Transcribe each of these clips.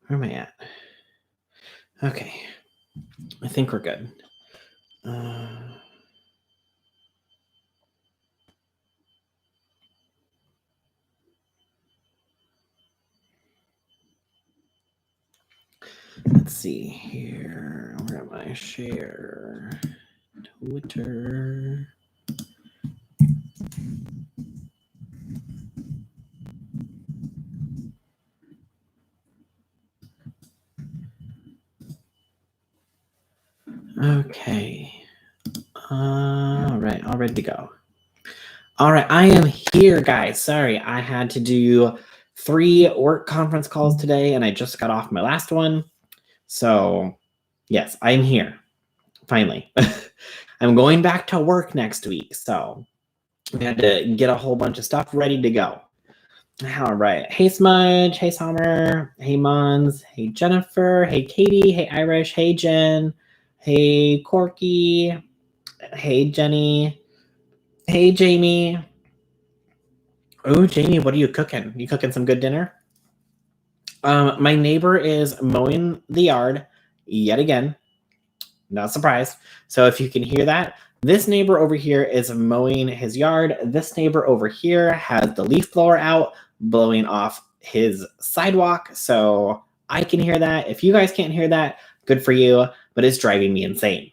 Where am I at? Okay. I think we're good. Let's see here. Where am I? Share. Twitter. Okay. All right. All ready to go. All right. I am here, guys. Sorry. I had to do 3 work conference calls today, and I just got off my last one. So, yes, I'm here. Finally. I'm going back to work next week. So, we had to get a whole bunch of stuff ready to go. All right. Hey, Smudge. Hey, Summer. Hey, Mons. Hey, Jennifer. Hey, Katie. Hey, Irish. Hey, Jen. Hey, Corky. Hey, Jenny. Hey, Jamie. Oh, Jamie, what are you cooking? You cooking some good dinner? My neighbor is mowing the yard yet again. Not surprised. So if you can hear that, this neighbor over here is mowing his yard. This neighbor over here has the leaf blower out, blowing off his sidewalk. So I can hear that. If you guys can't hear that, good for you, but it's driving me insane.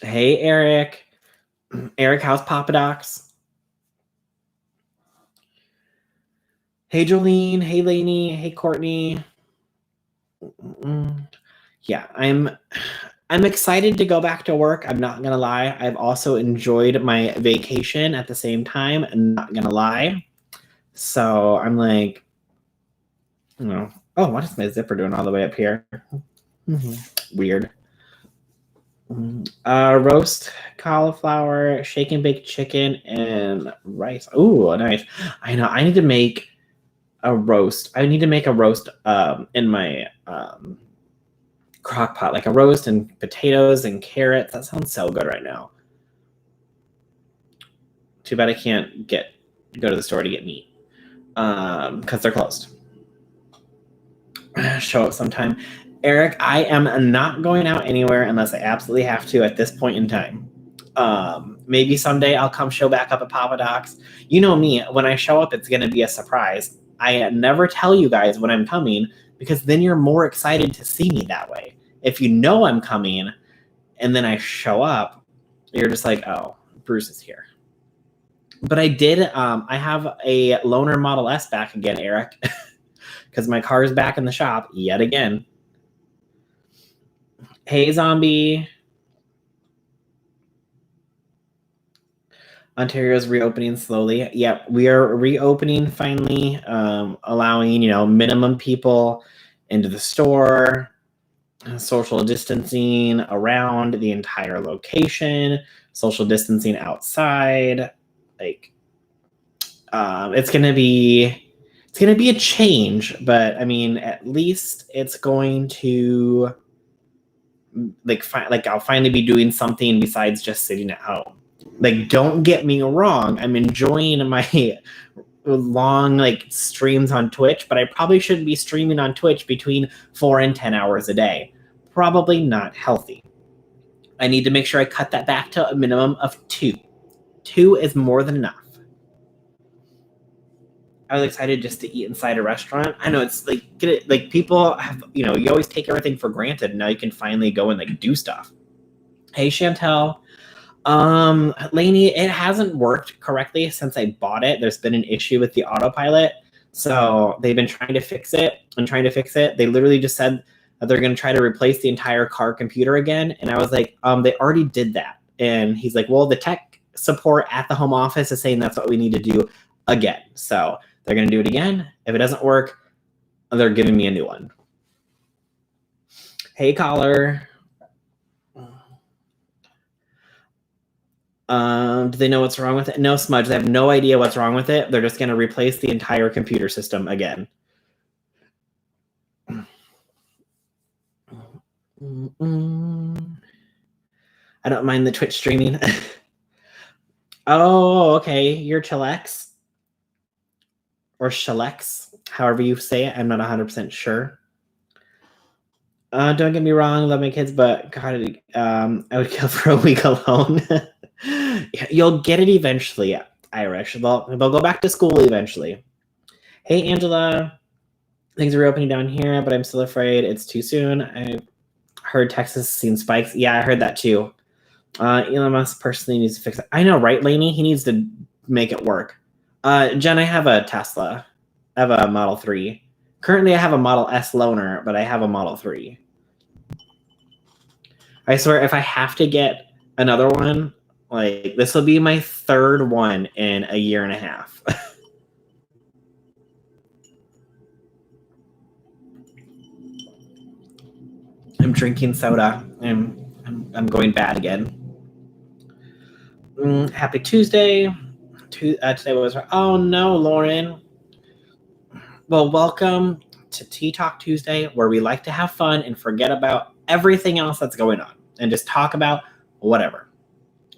Hey, Eric. Eric, how's Papa Docs? Hey, Jolene. Hey, Lainey. Hey, Courtney. Yeah, I'm excited to go back to work. I'm not gonna lie. I've also enjoyed my vacation at the same time. I'm not gonna lie. So I'm like, oh, what is my zipper doing all the way up here? Weird. Roast cauliflower, shake and bake chicken, and rice. Ooh, nice. I know. I need to make a roast. I need to make a roast in my crock pot, like a roast and potatoes and carrots. That sounds so good right now. Too bad I can't go to the store to get meat because they're closed. Show up sometime. Eric, I am not going out anywhere unless I absolutely have to at this point in time. Maybe someday I'll come show back up at Papa Doc's. You know me, when I show up, it's going to be a surprise. I never tell you guys when I'm coming because then you're more excited to see me that way. If you know I'm coming and then I show up, you're just like, oh, Bruce is here. But I did, I have a Loaner Model S back again, Eric, because my car is back in the shop yet again. Hey, Zombie. Ontario's reopening slowly. Yep, we are reopening finally, allowing, minimum people into the store, social distancing around the entire location, social distancing outside. Like, it's gonna be a change, but I mean, at least it's going to I'll finally be doing something besides just sitting at home. Like, don't get me wrong, I'm enjoying my long streams on Twitch, but I probably shouldn't be streaming on Twitch between 4 and 10 hours a day. Probably not healthy. I need to make sure I cut that back to a minimum of 2. 2 is more than enough. I was excited just to eat inside a restaurant. I know it's people have, you always take everything for granted. And now you can finally go and do stuff. Hey, Chantel. Lainey, it hasn't worked correctly since I bought it. There's been an issue with the autopilot. So they've been trying to fix it. They literally just said that they're going to try to replace the entire car computer again. And I was like, they already did that. And he's like, well, the tech support at the home office is saying that's what we need to do again. So they're going to do it again. If it doesn't work, they're giving me a new one. Hey, caller. Do they know what's wrong with it? No, Smudge. They have no idea what's wrong with it. They're just going to replace the entire computer system again. I don't mind the Twitch streaming. Oh, okay. You're chillax. or Shalex, however you say it. I'm not 100% sure. Don't get me wrong, love my kids, but God, I would kill for a week alone. You'll get it eventually, Irish. They'll go back to school eventually. Hey, Angela. Things are reopening down here, but I'm still afraid it's too soon. I heard Texas has seen spikes. Yeah, I heard that too. Elon Musk personally needs to fix it. I know, right, Lainey? He needs to make it work. Jen, I have a Tesla. I have a Model 3. Currently, I have a Model S loaner, but I have a Model 3. I swear, if I have to get another one, like, this will be my third one in a year and a half. I'm drinking soda. I'm going bad again. Happy Tuesday. Today was... Oh, no, Lauren. Well, welcome to Tea Talk Tuesday, where we like to have fun and forget about everything else that's going on and just talk about whatever.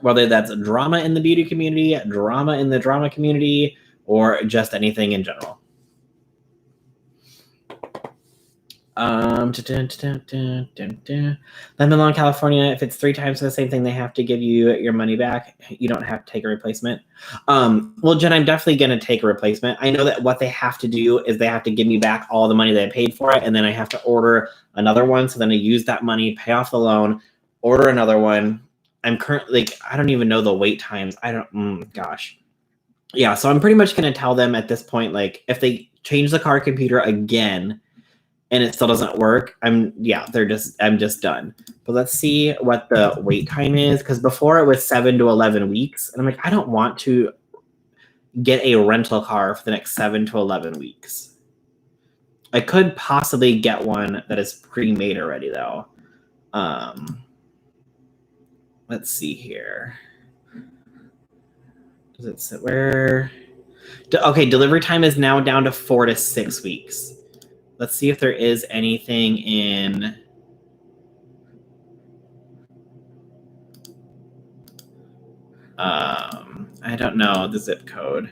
Whether that's drama in the beauty community, drama in the drama community, or just anything in general. Lemon Law, California, if it's 3 times the same thing, they have to give you your money back. You don't have to take a replacement. Well, Jen, I'm definitely going to take a replacement. I know that what they have to do is they have to give me back all the money that I paid for it, and then I have to order another one. So then I use that money, pay off the loan, order another one. I'm currently, like, I don't even know the wait times. Gosh. Yeah, so I'm pretty much going to tell them at this point, like, if they change the car computer again, and it still doesn't work, I'm just done. But let's see what the wait time is, because before it was 7 to 11 weeks, and I'm like, I don't want to get a rental car for the next 7 to 11 weeks. I could possibly get one that is pre-made already, though. Let's see here. Does it say where? Okay, delivery time is now down to 4 to 6 weeks. Let's see if there is anything in... I don't know the zip code.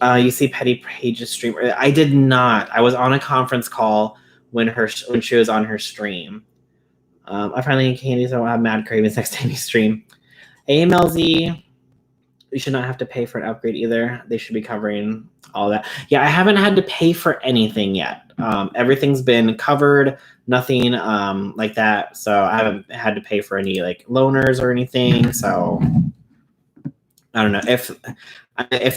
You see Petty Page's stream. I did not. I was on a conference call when she was on her stream. I finally need candy, so I don't have mad cravings next time you stream. AMLZ, you should not have to pay for an upgrade either. They should be covering all that. Yeah, I haven't had to pay for anything yet. Everything's been covered, nothing like that. So I haven't had to pay for any like loaners or anything. So I don't know if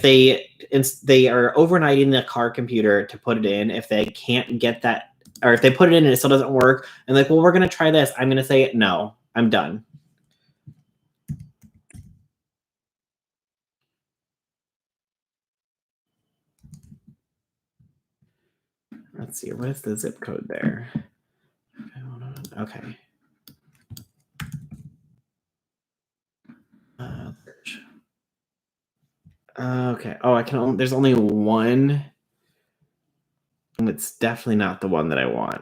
they are overnighting the car computer to put it in. If they can't get that, or if they put it in and it still doesn't work, and like, well, we're gonna try this. I'm gonna say no. I'm done. Let's see. What is the zip code there? Okay. Okay. Oh, I can. There's only one. And it's definitely not the one that I want.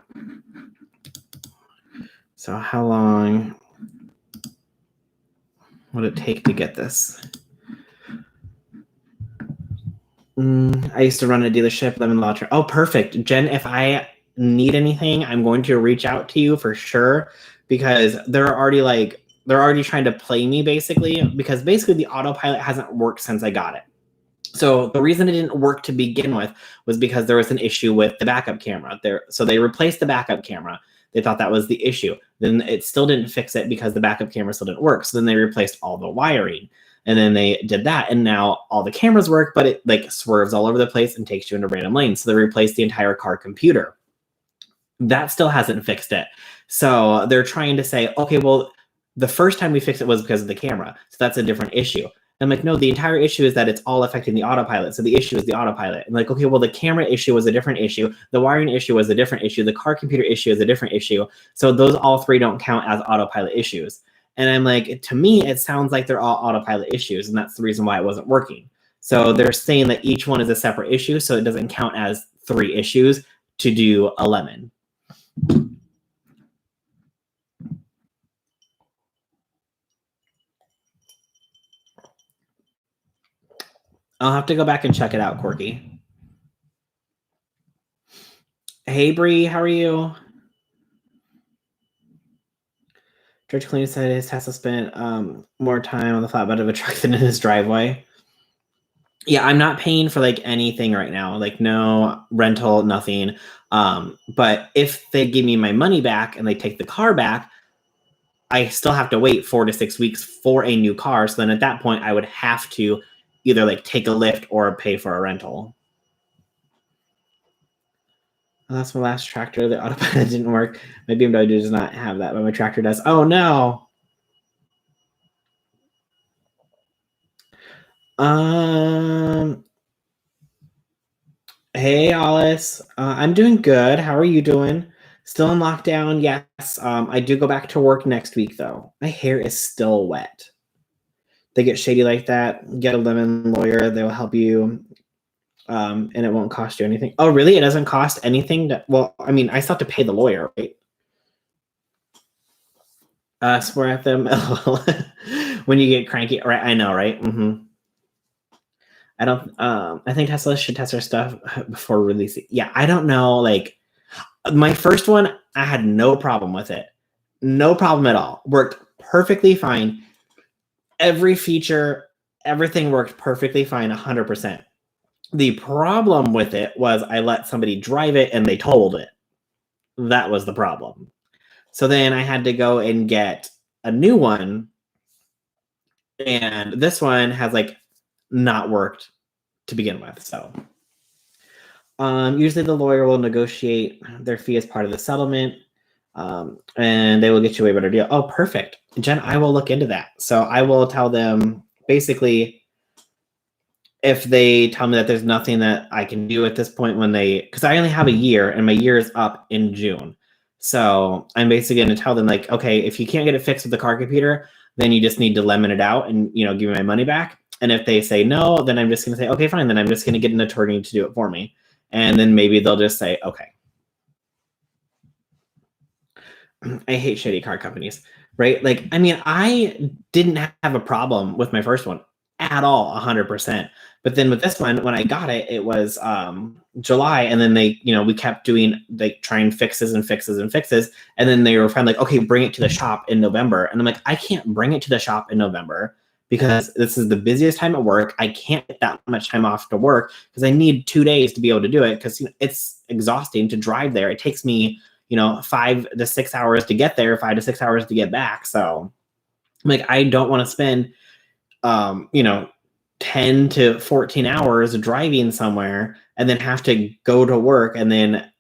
So how long would it take to get this? I used to run a dealership, Lemon Law. Oh, perfect. Jen, if I need anything, I'm going to reach out to you for sure, because they're already trying to play me basically, because basically the autopilot hasn't worked since I got it. So the reason it didn't work to begin with was because there was an issue with the backup camera there. So they replaced the backup camera. They thought that was the issue. Then it still didn't fix it because the backup camera still didn't work. So then they replaced all the wiring, and then they did that. And now all the cameras work, but it like swerves all over the place and takes you into random lanes. So they replaced the entire car computer. That still hasn't fixed it. So they're trying to say, okay, well, the first time we fixed it was because of the camera. So that's a different issue. I'm like, no, the entire issue is that it's all affecting the autopilot. So the issue is the autopilot. I'm like, okay, well, the camera issue was a different issue. The wiring issue was a different issue. The car computer issue is a different issue. So those all three don't count as autopilot issues. And I'm like, to me, it sounds like they're all autopilot issues. And that's the reason why it wasn't working. So they're saying that each one is a separate issue. So it doesn't count as 3 issues to do a lemon. I'll have to go back and check it out, Corky. Hey, Bree, how are you? George Clooney said his Tesla spent more time on the flatbed of a truck than in his driveway. Yeah, I'm not paying for like anything right now, like no rental, nothing. But if they give me my money back and they take the car back, I still have to wait 4 to 6 weeks for a new car. So then at that point, I would have to either like take a lift or pay for a rental. That's my last tractor. The autopilot didn't work. My BMW does not have that, but my tractor does. Oh no. Hey Alice. I'm doing good. How are you doing? Still in lockdown? Yes. I do go back to work next week though. My hair is still wet. They get shady like that. Get a lemon lawyer. They will help you. And it won't cost you anything. Oh, really? It doesn't cost anything? Well, I mean, I still have to pay the lawyer, right? Swear at them when you get cranky, right? I know, right? Mm-hmm. I don't. I think Tesla should test their stuff before releasing. Yeah, I don't know. Like my first one, I had no problem with it. No problem at all. Worked perfectly fine. Every feature, everything worked perfectly fine, 100%. The problem with it was I let somebody drive it and they totaled it. That was the problem. So then I had to go and get a new one. And this one has like not worked to begin with. So usually the lawyer will negotiate their fee as part of the settlement. And they will get you a way better deal. Oh, perfect. Jen, I will look into that. So I will tell them basically if they tell me that there's nothing that I can do at this point when because I only have a year and my year is up in June. So I'm basically going to tell them like, okay, if you can't get it fixed with the car computer, then you just need to lemon it out and, give me my money back. And if they say no, then I'm just going to say, okay, fine. Then I'm just going to get an attorney to do it for me. And then maybe they'll just say, okay. I hate shitty car companies, right? Like, I mean, I didn't have a problem with my first one at all, 100%. But then with this one, when I got it, it was July, and then we kept doing like trying fixes and fixes and fixes, and then they were finally like, okay, bring it to the shop in November, and I'm like, I can't bring it to the shop in November because this is the busiest time at work. I can't get that much time off to work because I need 2 days to be able to do it because it's exhausting to drive there. It takes me 5 to 6 hours to get there, 5 to 6 hours to get back. So like, I don't want to spend, 10 to 14 hours driving somewhere and then have to go to work and then,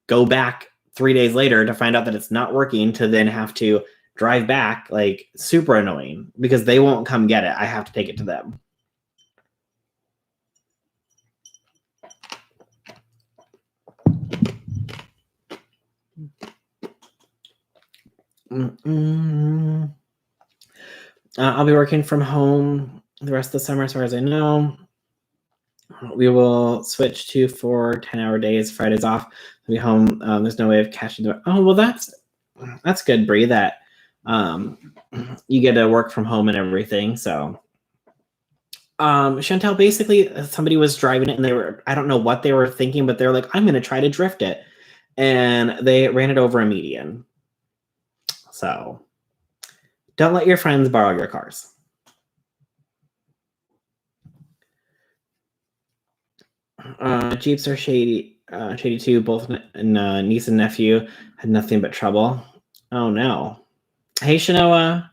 go back 3 days later to find out that it's not working to then have to drive back. Like, super annoying because they won't come get it. I have to take it to them. I'll be working from home the rest of the summer, as far as I know. We will switch to 4 10-hour days. Fridays off. I'll be home. There's no way of catching the. Oh, well, that's good, Bree. That you get to work from home and everything. So, Chantel, basically, somebody was driving it, and I don't know what they were thinking, but they were like, I'm going to try to drift it, and they ran it over a median. So, don't let your friends borrow your cars. Jeeps are shady too. Both niece and nephew had nothing but trouble. Oh no. Hey Shanoa.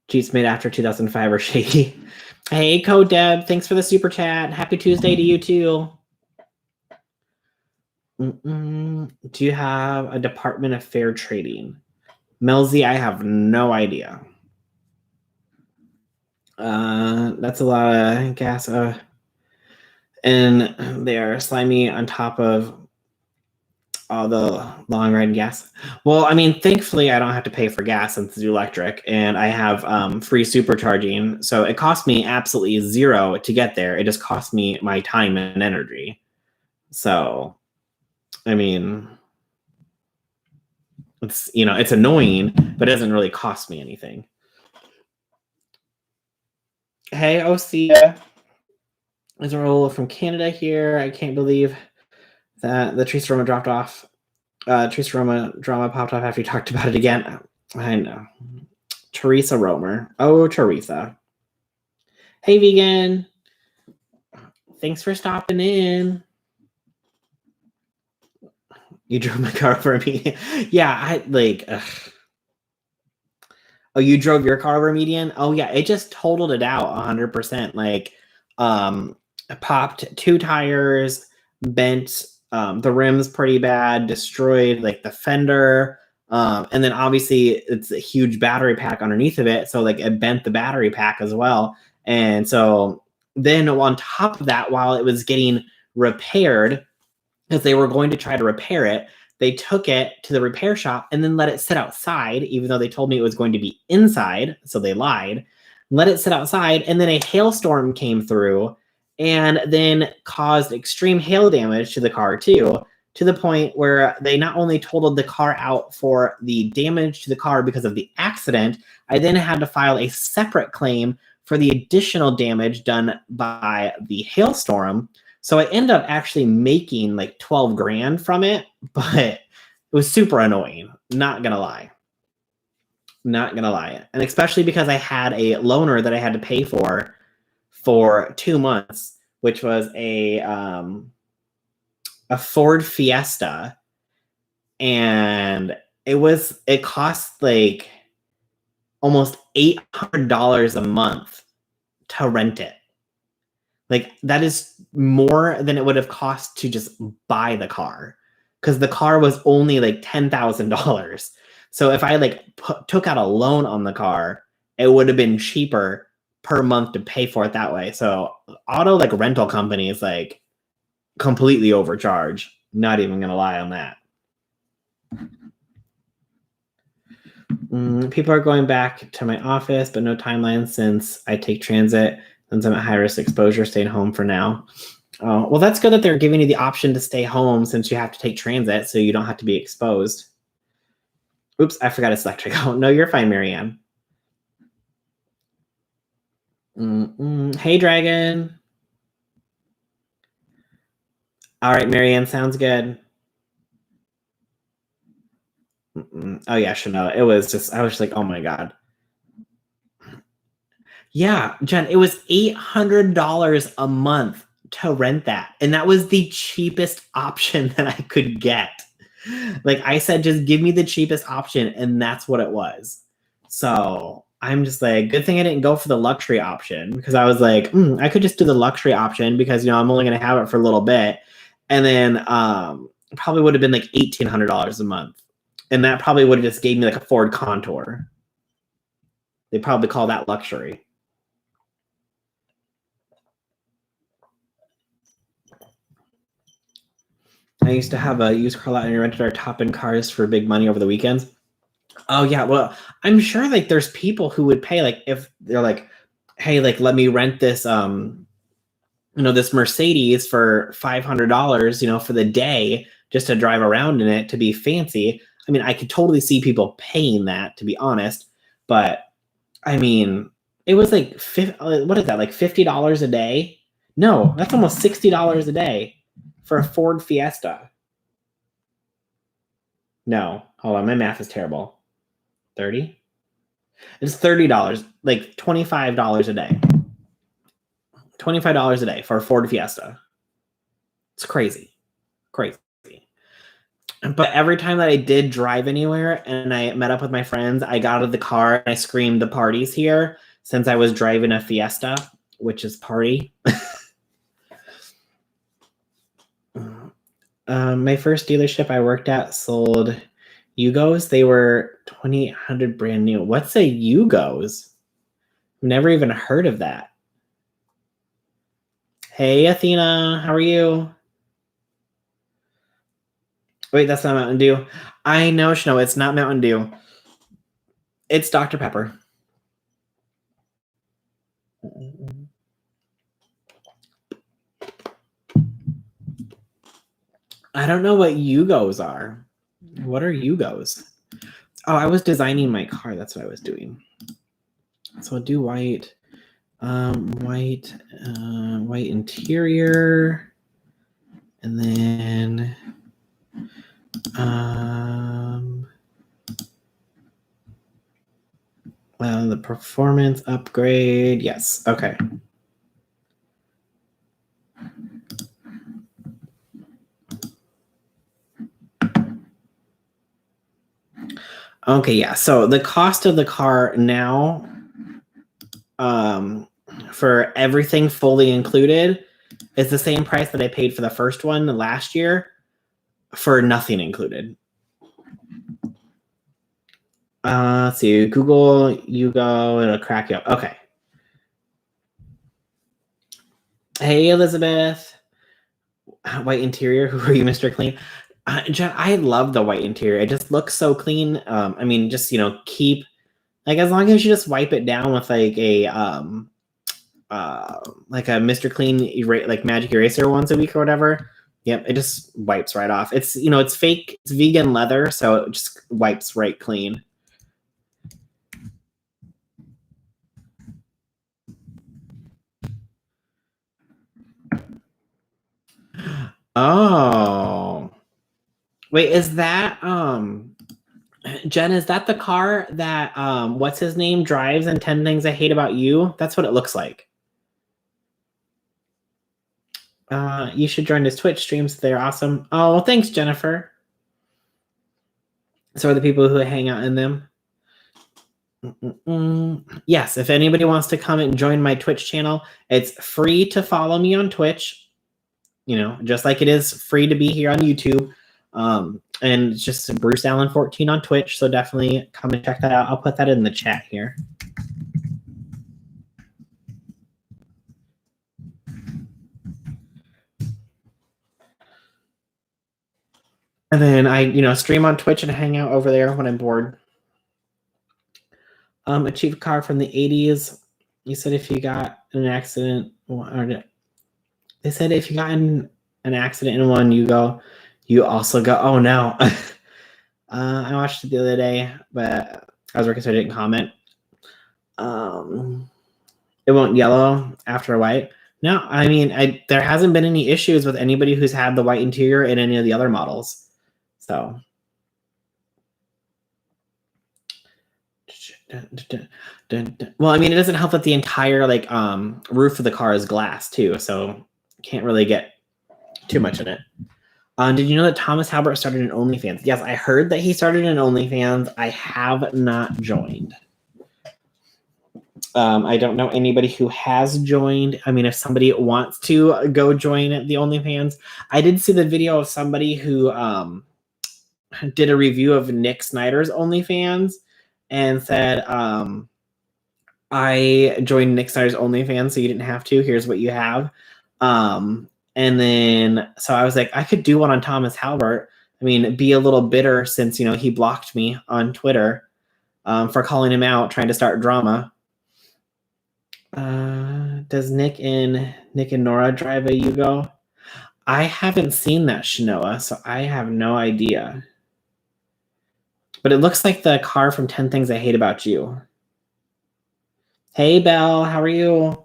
Jeeps made after 2005 are shady. Hey Code Deb, thanks for the super chat. Happy Tuesday to you too. Do you have a Department of Fair Trading? Melzy, I have no idea. That's a lot of gas. And they are slimy on top of all the long ride gas. Well, I mean, thankfully, I don't have to pay for gas since it's electric, and I have free supercharging. So it cost me absolutely zero to get there. It just cost me my time and energy. So, I mean, it's annoying, but it doesn't really cost me anything. Hey, Osea. There's a roll from Canada here. I can't believe that the Teresa Roma dropped off. Teresa Roma drama popped off after you talked about it again. I know. Teresa Romer. Oh, Teresa. Hey, vegan. Thanks for stopping in. You drove my car for me. Yeah, I like. Ugh. Oh, you drove your car over a median? Oh yeah, it just totaled it out 100%. Like, popped 2 tires, bent the rims pretty bad, destroyed like the fender, and then obviously it's a huge battery pack underneath of it, so like it bent the battery pack as well. And so then on top of that, while it was getting repaired, because they were going to try to repair it, they took it to the repair shop and then let it sit outside, even though they told me it was going to be inside. So they lied, let it sit outside. And then a hailstorm came through and then caused extreme hail damage to the car, too, to the point where they not only totaled the car out for the damage to the car because of the accident, I then had to file a separate claim for the additional damage done by the hailstorm. So I ended up actually making like 12 grand from it, but it was super annoying. Not gonna lie. Not gonna lie. And especially because I had a loaner that I had to pay for 2 months, which was a Ford Fiesta. And it cost like almost $800 a month to rent it. Like, that is more than it would have cost to just buy the car, because the car was only like $10,000. So if I like took out a loan on the car, it would have been cheaper per month to pay for it that way. So auto like rental companies like completely overcharge. Not even gonna lie on that. People are going back to my office, but no timeline since I take transit. Since I'm at high risk exposure, staying home for now. Well, that's good that they're giving you the option to stay home since you have to take transit, so you don't have to be exposed. Oops, I forgot it's electric. Oh, no, you're fine, Marianne. Hey, Dragon. All right, Marianne, sounds good. Oh, yeah, Chanel. It was just, I was like, oh my God. Yeah, Jen, it was $800 a month to rent that. And that was the cheapest option that I could get. Like I said, just give me the cheapest option. And that's what it was. So I'm just like, good thing I didn't go for the luxury option, because I was like, I could just do the luxury option because, I'm only going to have it for a little bit. And then probably would have been like $1,800 a month. And that probably would have just gave me like a Ford Contour. They probably call that luxury. I used to have a used car lot and we rented our top-end cars for big money over the weekends. Oh yeah, well, I'm sure like there's people who would pay, like if they're like, hey, like let me rent this this Mercedes for $500, for the day just to drive around in it to be fancy. I mean, I could totally see people paying that, to be honest, but I mean, it was like what is that, like $50 a day? No, that's almost $60 a day for a Ford Fiesta. No, hold on, my math is terrible. 30? It's $30, like $25 a day. $25 a day for a Ford Fiesta. It's crazy. Crazy. But every time that I did drive anywhere and I met up with my friends, I got out of the car and I screamed, "The party's here," since I was driving a Fiesta, which is party. My first dealership I worked at sold Yugos. They were 2,800 brand new. What's a Yugos? Never even heard of that. Hey, Athena, how are you? Wait, that's not Mountain Dew. I know, Snow, it's not Mountain Dew. It's Dr. Pepper. I don't know what Yugos are. What are Yugos? Oh, I was designing my car. That's what I was doing. So do white. White interior, and then the performance upgrade. Yes. Okay. Okay. Yeah. So the cost of the car now, for everything fully included, is the same price that I paid for the first one last year for nothing included. Let's see. Google, you go, it'll crack you up. Okay. Hey, Elizabeth. White interior. Who are you, Mr. Clean? Jen, I love the white interior. It just looks so clean. I mean, just keep as long as you just wipe it down with like a Mr. Clean magic eraser once a week or whatever. Yep, it just wipes right off. It's it's fake, it's vegan leather, so it just wipes right clean. Oh. Wait, is that Jen, is that the car that what's his name drives in 10 Things I Hate About You? That's what it looks like. You should join his Twitch streams. They're awesome. Oh, well, thanks, Jennifer. So are the people who hang out in them. Yes, if anybody wants to come and join my Twitch channel, it's free to follow me on Twitch. Just like it is free to be here on YouTube. And it's just Bruce Allen 14 on Twitch. So definitely come and check that out. I'll put that in the chat here. And then I, stream on Twitch and hang out over there when I'm bored. A cheap car from the 80s. You said if you got in an accident, they said if you got in an accident in one, you also go, oh no. I watched it the other day, but I was working, so I didn't comment. It won't yellow after white. No, I mean, there hasn't been any issues with anybody who's had the white interior in any of the other models. So. Well, I mean, it doesn't help that the entire roof of the car is glass too, so can't really get too much in it. Did you know that Thomas Halbert started an OnlyFans? Yes, I heard that he started an OnlyFans. I have not joined. I don't know anybody who has joined. I mean, if somebody wants to go join the OnlyFans, I did see the video of somebody who did a review of Nick Snyder's OnlyFans and said, I joined Nick Snyder's OnlyFans, so you didn't have to. Here's what you have. And then, so I was like, I could do one on Thomas Halbert. I mean, be a little bitter since, he blocked me on Twitter for calling him out, trying to start drama. Does Nick and Nora drive a Yugo? I haven't seen that, Shanoa, so I have no idea. But it looks like the car from 10 Things I Hate About You. Hey, Belle, how are you?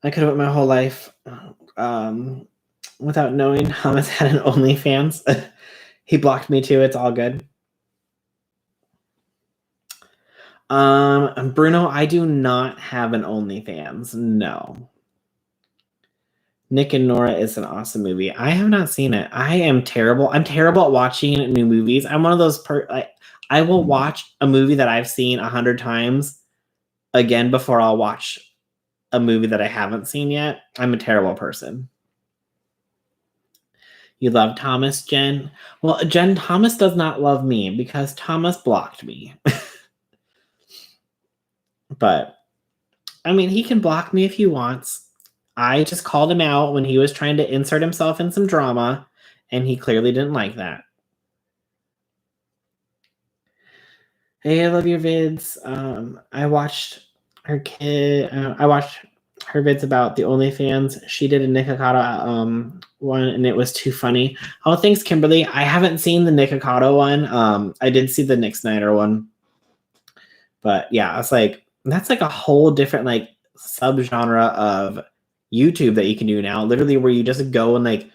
I could have went my whole life without knowing Thomas had an OnlyFans. He blocked me too. It's all good. Bruno, I do not have an OnlyFans. No. Nick and Nora is an awesome movie. I have not seen it. I am terrible. I'm terrible at watching new movies. I'm one of those I will watch a movie that I've seen 100 times again before I'll watch a movie that I haven't seen yet. I'm a terrible person. You love Thomas, Jen? Well, Jen, Thomas does not love me because Thomas blocked me. But, I mean, he can block me if he wants. I just called him out when he was trying to insert himself in some drama, and he clearly didn't like that. Hey, I love your vids. I watched her vids about the OnlyFans. She did a Nikocado one, and it was too funny. Oh, thanks, Kimberly. I haven't seen the Nikocado one. I did see the Nick Snyder one. But yeah, it's like that's like a whole different like subgenre of YouTube that you can do now, literally where you just go and like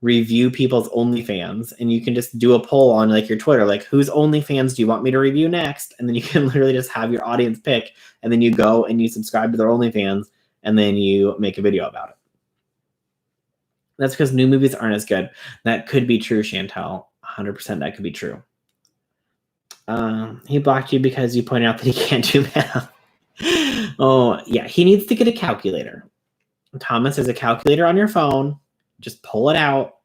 review people's OnlyFans, and you can just do a poll on like your Twitter, like whose OnlyFans do you want me to review next? And then you can literally just have your audience pick, and then you go and you subscribe to their OnlyFans, and then you make a video about it. That's because new movies aren't as good. That could be true, Chantel. 100% that could be true. He blocked you because you pointed out that he can't do math. Oh, yeah. He needs to get a calculator. Thomas, there's a calculator on your phone. Just pull it out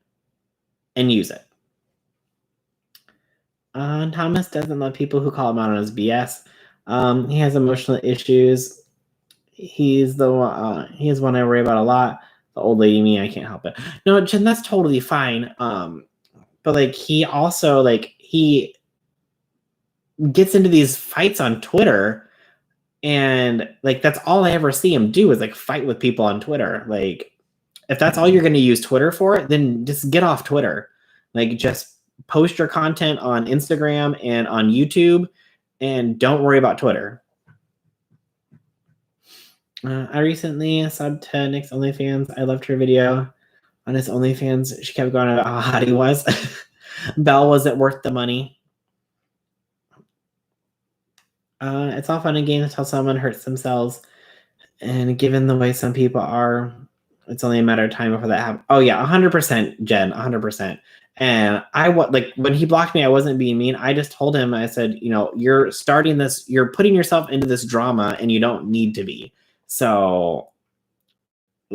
and use it. Thomas doesn't love people who call him out on his BS. He has emotional issues. He's the one I worry about a lot. The old lady me, I can't help it. No, Jen, that's totally fine. But like he also like he gets into these fights on Twitter, and like that's all I ever see him do is like fight with people on Twitter. Like if that's all you're going to use Twitter for, then just get off Twitter. Like just post your content on Instagram and on YouTube, and don't worry about Twitter. I recently subbed to Nick's OnlyFans. I loved her video on his OnlyFans. She kept going about how hot he was. Belle wasn't worth the money. It's all fun and games until someone hurts themselves. And given the way some people are, it's only a matter of time before that happens. Oh yeah, 100%, Jen, 100%. And like when he blocked me, I wasn't being mean. I just told him, I said, you know, you're starting this, you're putting yourself into this drama, and you don't need to be. So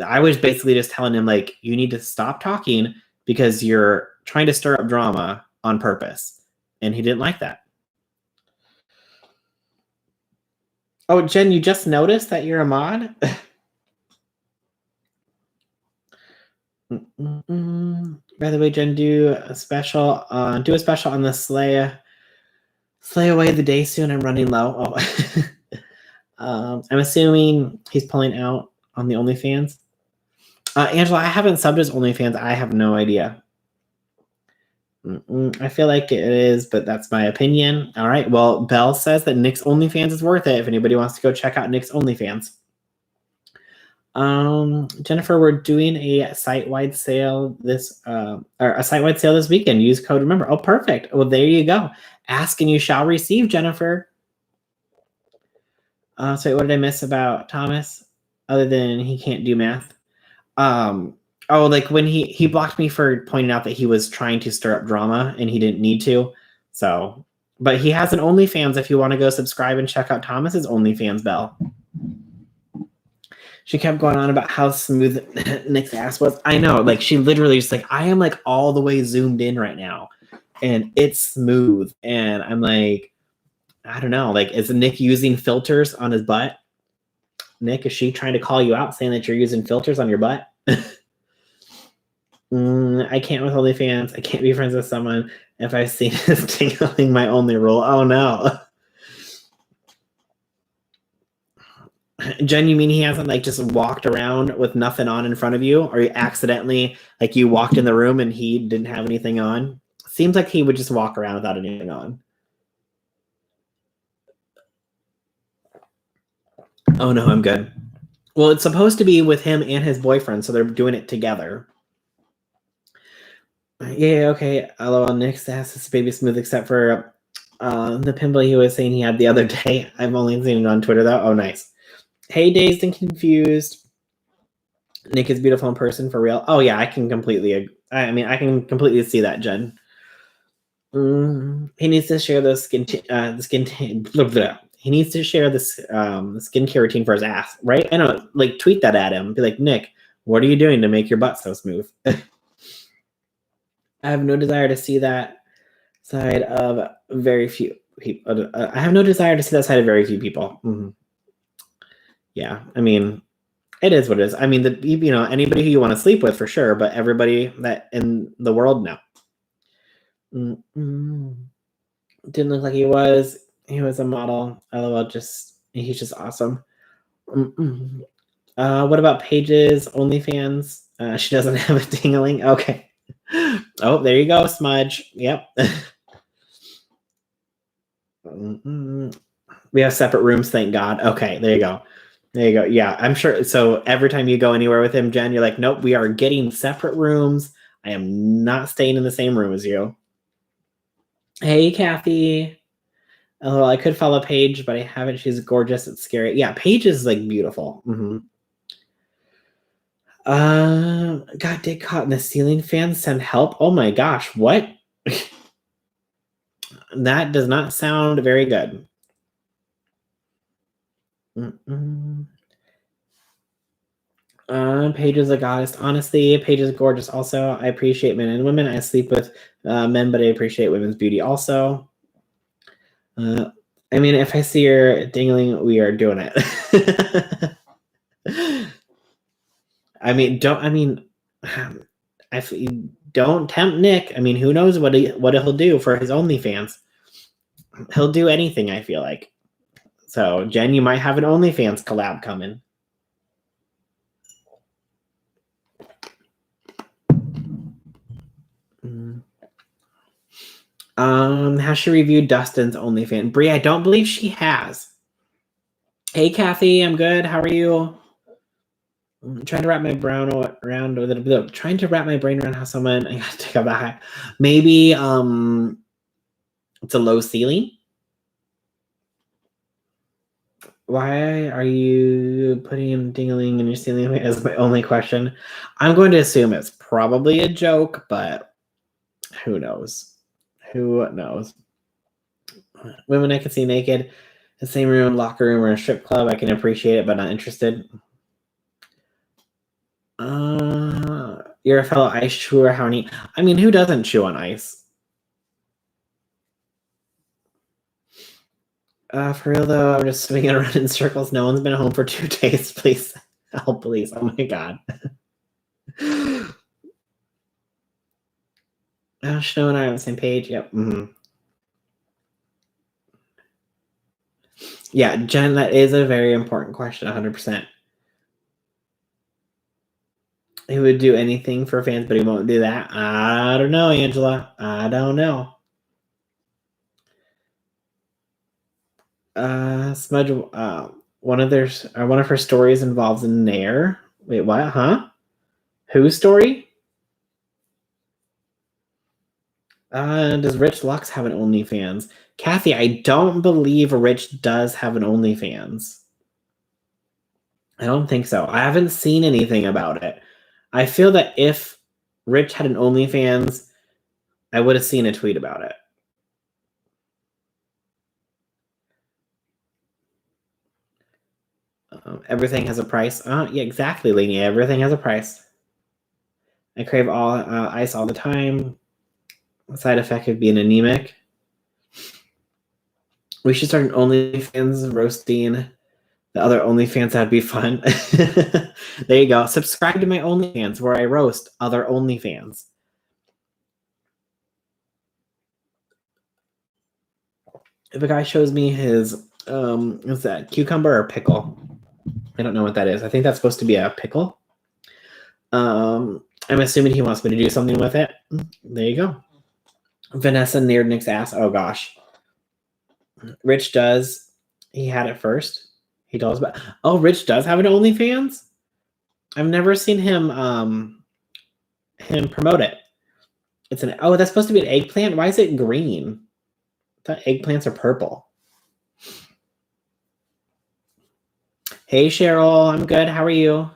I was basically just telling him, like, you need to stop talking because you're trying to stir up drama on purpose. And he didn't like that. Oh, Jen, you just noticed that you're a mod? By the way, Jen, do a special on the Slay Away the Day soon. I'm running low. Oh. I'm assuming he's pulling out on the OnlyFans. Angela, I haven't subbed his OnlyFans. I have no idea. I feel like it is, but that's my opinion. All right. Well, Belle says that Nick's OnlyFans is worth it if anybody wants to go check out Nick's OnlyFans. Jennifer, we're doing a site-wide sale this weekend. Use code remember. Oh, perfect. Well, there you go. Ask and you shall receive, Jennifer. So what did I miss about Thomas other than he can't do math? Like when he blocked me for pointing out that he was trying to stir up drama and he didn't need to. So, but he has an OnlyFans if you want to go subscribe and check out Thomas's OnlyFans, Belle. She kept going on about how smooth Nick's ass was. I know, like she literally just like, I am like all the way zoomed in right now and it's smooth. And I'm like, I don't know, like is Nick using filters on his butt? Nick, is she trying to call you out saying that you're using filters on your butt? I can't with OnlyFans. I can't be friends with someone if I've seen this tingling my only rule. Oh no. Jen, you mean he hasn't like just walked around with nothing on in front of you? Or you accidentally, like you walked in the room and he didn't have anything on? Seems like he would just walk around without anything on. Oh no, I'm good. Well, it's supposed to be with him and his boyfriend, so they're doing it together. Yeah, okay. LOL, Nick's ass is baby smooth except for the pimple he was saying he had the other day. I've only seen it on Twitter though. Oh, nice. Hey, Dazed and Confused. Nick is beautiful in person for real. Oh yeah, I can completely see that, Jen. He needs to share the he needs to share this skincare routine for his ass, right? I know, like tweet that at him. Be like, Nick, what are you doing to make your butt so smooth? I have no desire to see that side of very few people. I have no desire to see that side of very few people. Mm-hmm. Yeah, I mean, it is what it is. I mean, anybody who you want to sleep with for sure, but everybody that in the world, no. Didn't look like he was. He was a model. LOL, he's just awesome. What about Paige's OnlyFans? She doesn't have a tingling. Okay. Oh, there you go, Smudge. Yep. We have separate rooms, thank God. Okay, there you go. There you go. Yeah, I'm sure. So every time you go anywhere with him, Jen, you're like, nope, we are getting separate rooms. I am not staying in the same room as you. Hey, Kathy. Oh, I could follow Paige, but I haven't. She's gorgeous. It's scary. Yeah, Paige is like beautiful. Got dick caught in the ceiling fan. Send help. Oh my gosh, what? That does not sound very good. Paige is a goddess. Honestly, Paige is gorgeous. Also, I appreciate men and women. I sleep with men, but I appreciate women's beauty also. I mean, if I see her dingling, we are doing it. I mean, if you don't tempt Nick, I mean, who knows what he'll do for his OnlyFans? He'll do anything, I feel like. So, Jen, you might have an OnlyFans collab coming. Has she reviewed Dustin's OnlyFans? Brie, I don't believe she has. Hey, Kathy, I'm good. How are you? I'm trying to wrap my brain around how someone I gotta take a back. Maybe it's a low ceiling. Why are you putting dingling in your ceiling as my only question? I'm going to assume it's probably a joke, but who knows? Who knows? Women I can see naked, the same room, locker room, or a strip club. I can appreciate it, but not interested. You're a fellow ice chewer. How neat. I mean, who doesn't chew on ice? For real though, I'm just swinging around in circles. No one's been home for 2 days. Please help, please. Oh my god. Snow and I are on the same page. Yep. Yeah, Jen, that is a very important question. 100%. He would do anything for fans, but he won't do that. I don't know, Angela. I don't know. Smudge. One of her stories involves a Nair. Wait, what? Huh? Whose story? Does Rich Lux have an OnlyFans? Kathy, I don't believe Rich does have an OnlyFans. I don't think so. I haven't seen anything about it. I feel that if Rich had an OnlyFans, I would have seen a tweet about it. Everything has a price. Yeah, exactly, Lainey. Everything has a price. I crave all ice all the time. Side effect could be an anemic. We should start an OnlyFans roasting the other OnlyFans. That'd be fun. There you go. Subscribe to my OnlyFans where I roast other OnlyFans. If a guy shows me his what's that, cucumber or pickle? I don't know what that is. I think that's supposed to be a pickle. I'm assuming he wants me to do something with it. There you go. Vanessa neared Nick's ass. Oh gosh. Rich does. He had it first. He does, but Rich does have an OnlyFans. I've never seen him promote it. It's that's supposed to be an eggplant. Why is it green? I thought eggplants are purple. Hey Cheryl, I'm good. How are you?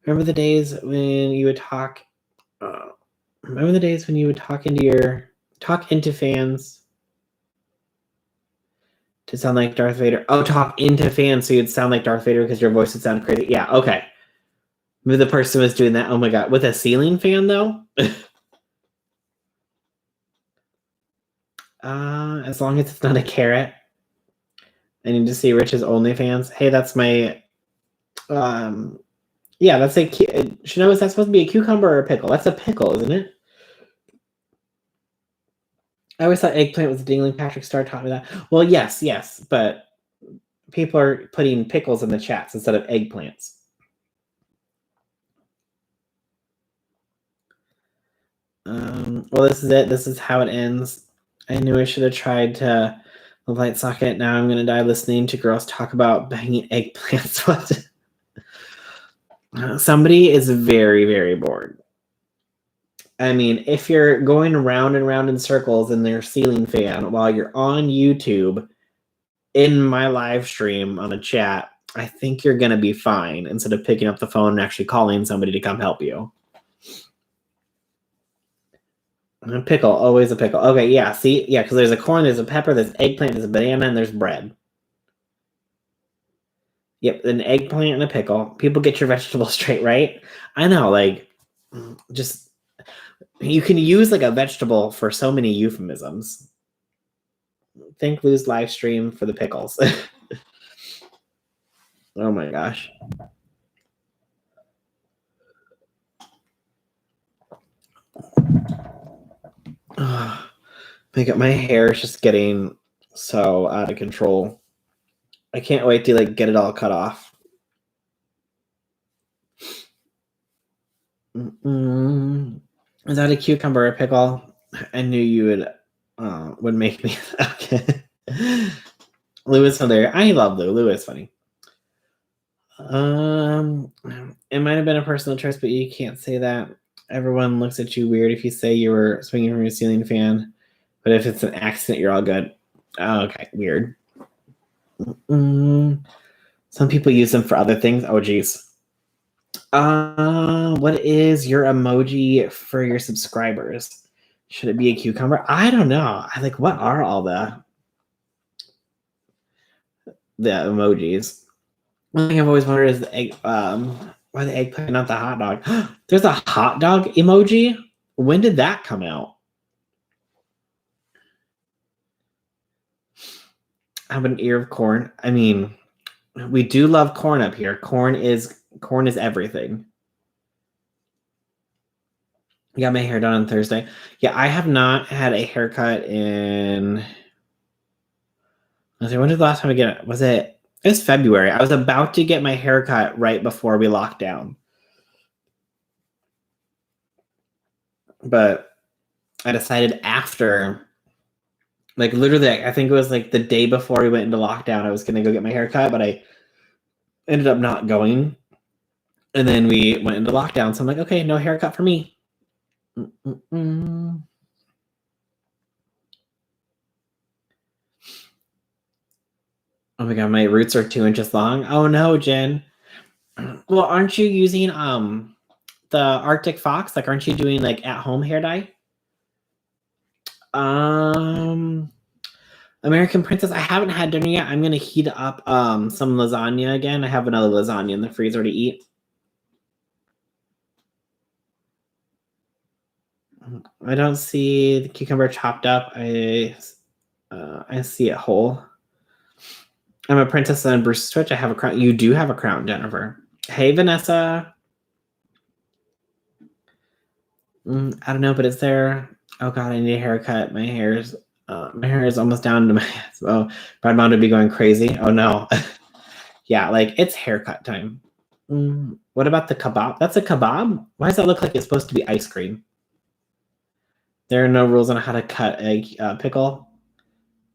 Remember the days when you would talk? Remember the days when you would talk into fans to sound like Darth Vader? Oh, talk into fans so you'd sound like Darth Vader because your voice would sound crazy. Yeah, okay. Maybe the person was doing that. Oh my god, with a ceiling fan though. As long as it's not a carrot. I need to see Rich's OnlyFans. Hey, that's my. Yeah, that's a. Chanel, is that supposed to be a cucumber or a pickle? That's a pickle, isn't it? I always thought eggplant was a dingling. Patrick Star taught me that. Well, yes, but people are putting pickles in the chats instead of eggplants. Well, this is it. This is how it ends. I knew I should have tried to The light socket. Now I'm gonna die listening to girls talk about banging eggplants. What? Somebody is very, very bored. I mean, if you're going round and round in circles in their ceiling fan while you're on YouTube in my live stream on a chat, I think you're gonna be fine instead of picking up the phone and actually calling somebody to come help you. A pickle, always a pickle. Okay, yeah, see? Yeah, because there's a corn, there's a pepper, there's eggplant, there's a banana, and there's bread. Yep, an eggplant and a pickle. People get your vegetables straight, right? I know, like, just, you can use, like, a vegetable for so many euphemisms. Thank Lou's live stream for the pickles. Oh my gosh. My hair is just getting so out of control. I can't wait to like get it all cut off. Is that a cucumber or a pickle? I knew you would make me. Okay. Lou is hilarious. I love Lou. Lou is funny. It might have been a personal choice, but you can't say that. Everyone looks at you weird if you say you were swinging from your ceiling fan. But if it's an accident, you're all good. Oh, okay, weird. Some people use them for other things. Oh, geez. What is your emoji for your subscribers? Should it be a cucumber? I don't know. What are all the emojis? One thing I've always wondered is the egg, why the eggplant, not the hot dog? There's a hot dog emoji? When did that come out? I have an ear of corn. I mean, we do love corn up here. Corn is everything. Got my hair done on Thursday. Yeah, I have not had a haircut in. When did the last time I get it? Was it? It was February. I was about to get my haircut right before we locked down, but I decided after, like literally, I think it was like the day before we went into lockdown. I was gonna go get my haircut, but I ended up not going, and then we went into lockdown. So I'm like, okay, no haircut for me. Oh my god, my roots are 2 inches long. Oh no, Jen. Well, aren't you using the Arctic Fox? Like, aren't you doing like at-home hair dye? American Princess, I haven't had dinner yet. I'm gonna heat up some lasagna again. I have another lasagna in the freezer to eat. I don't see the cucumber chopped up. I see it whole. I'm a princess on Bruce's Twitch. I have a crown. You do have a crown, Jennifer. Hey, Vanessa. I don't know, but it's there. Oh god, I need a haircut. My hair is almost down to my head. Oh, Brad Mom would be going crazy. Oh no. Yeah, like it's haircut time. What about the kebab? That's a kebab? Why does that look like it's supposed to be ice cream? There are no rules on how to cut a pickle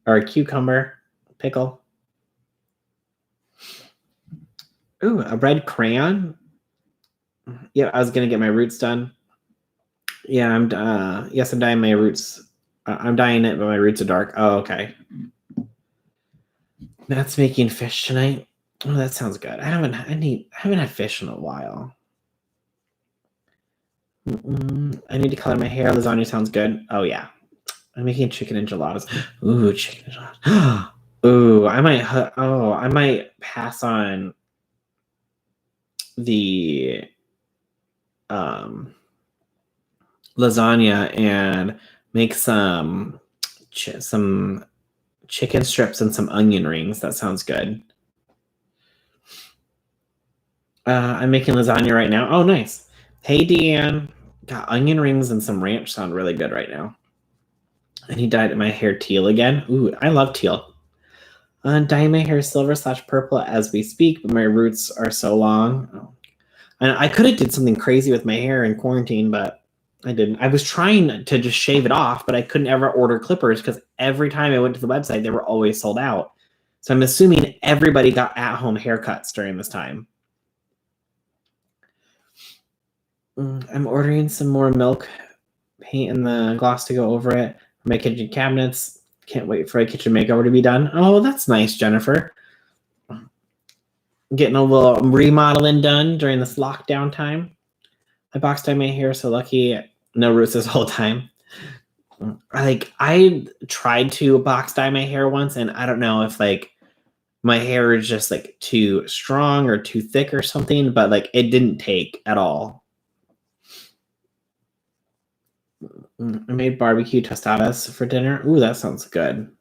or a cucumber pickle. Ooh, a red crayon. Yeah, I was gonna get my roots done. Yeah, I'm dyeing my roots. I'm dyeing it, but my roots are dark. Oh, okay. Matt's making fish tonight. Oh, that sounds good. I haven't had fish in a while. I need to color my hair. Lasagna sounds good. Oh yeah. I'm making chicken enchiladas. Ooh, chicken enchiladas. Ooh, I might pass on the lasagna and make some chicken strips and some onion rings. That sounds good. I'm making lasagna right now. Oh, nice. Hey, Deanne. God, onion rings and some ranch sound really good right now. And he dyed my hair teal again. Ooh, I love teal. Dyeing my hair silver/purple as we speak, but my roots are so long. Oh. And I could have did something crazy with my hair in quarantine, but I didn't. I was trying to just shave it off, but I couldn't ever order clippers because every time I went to the website, they were always sold out. So I'm assuming everybody got at-home haircuts during this time. I'm ordering some more milk paint and the gloss to go over it for my kitchen cabinets. Can't wait for a kitchen makeover to be done. Oh, that's nice, Jennifer. Getting a little remodeling done during this lockdown time. I box dyed my hair, so lucky. No roots this whole time. Like, I tried to box dye my hair once, and I don't know if like my hair is just like too strong or too thick or something, but like it didn't take at all. I made barbecue tostadas for dinner. Ooh, that sounds good.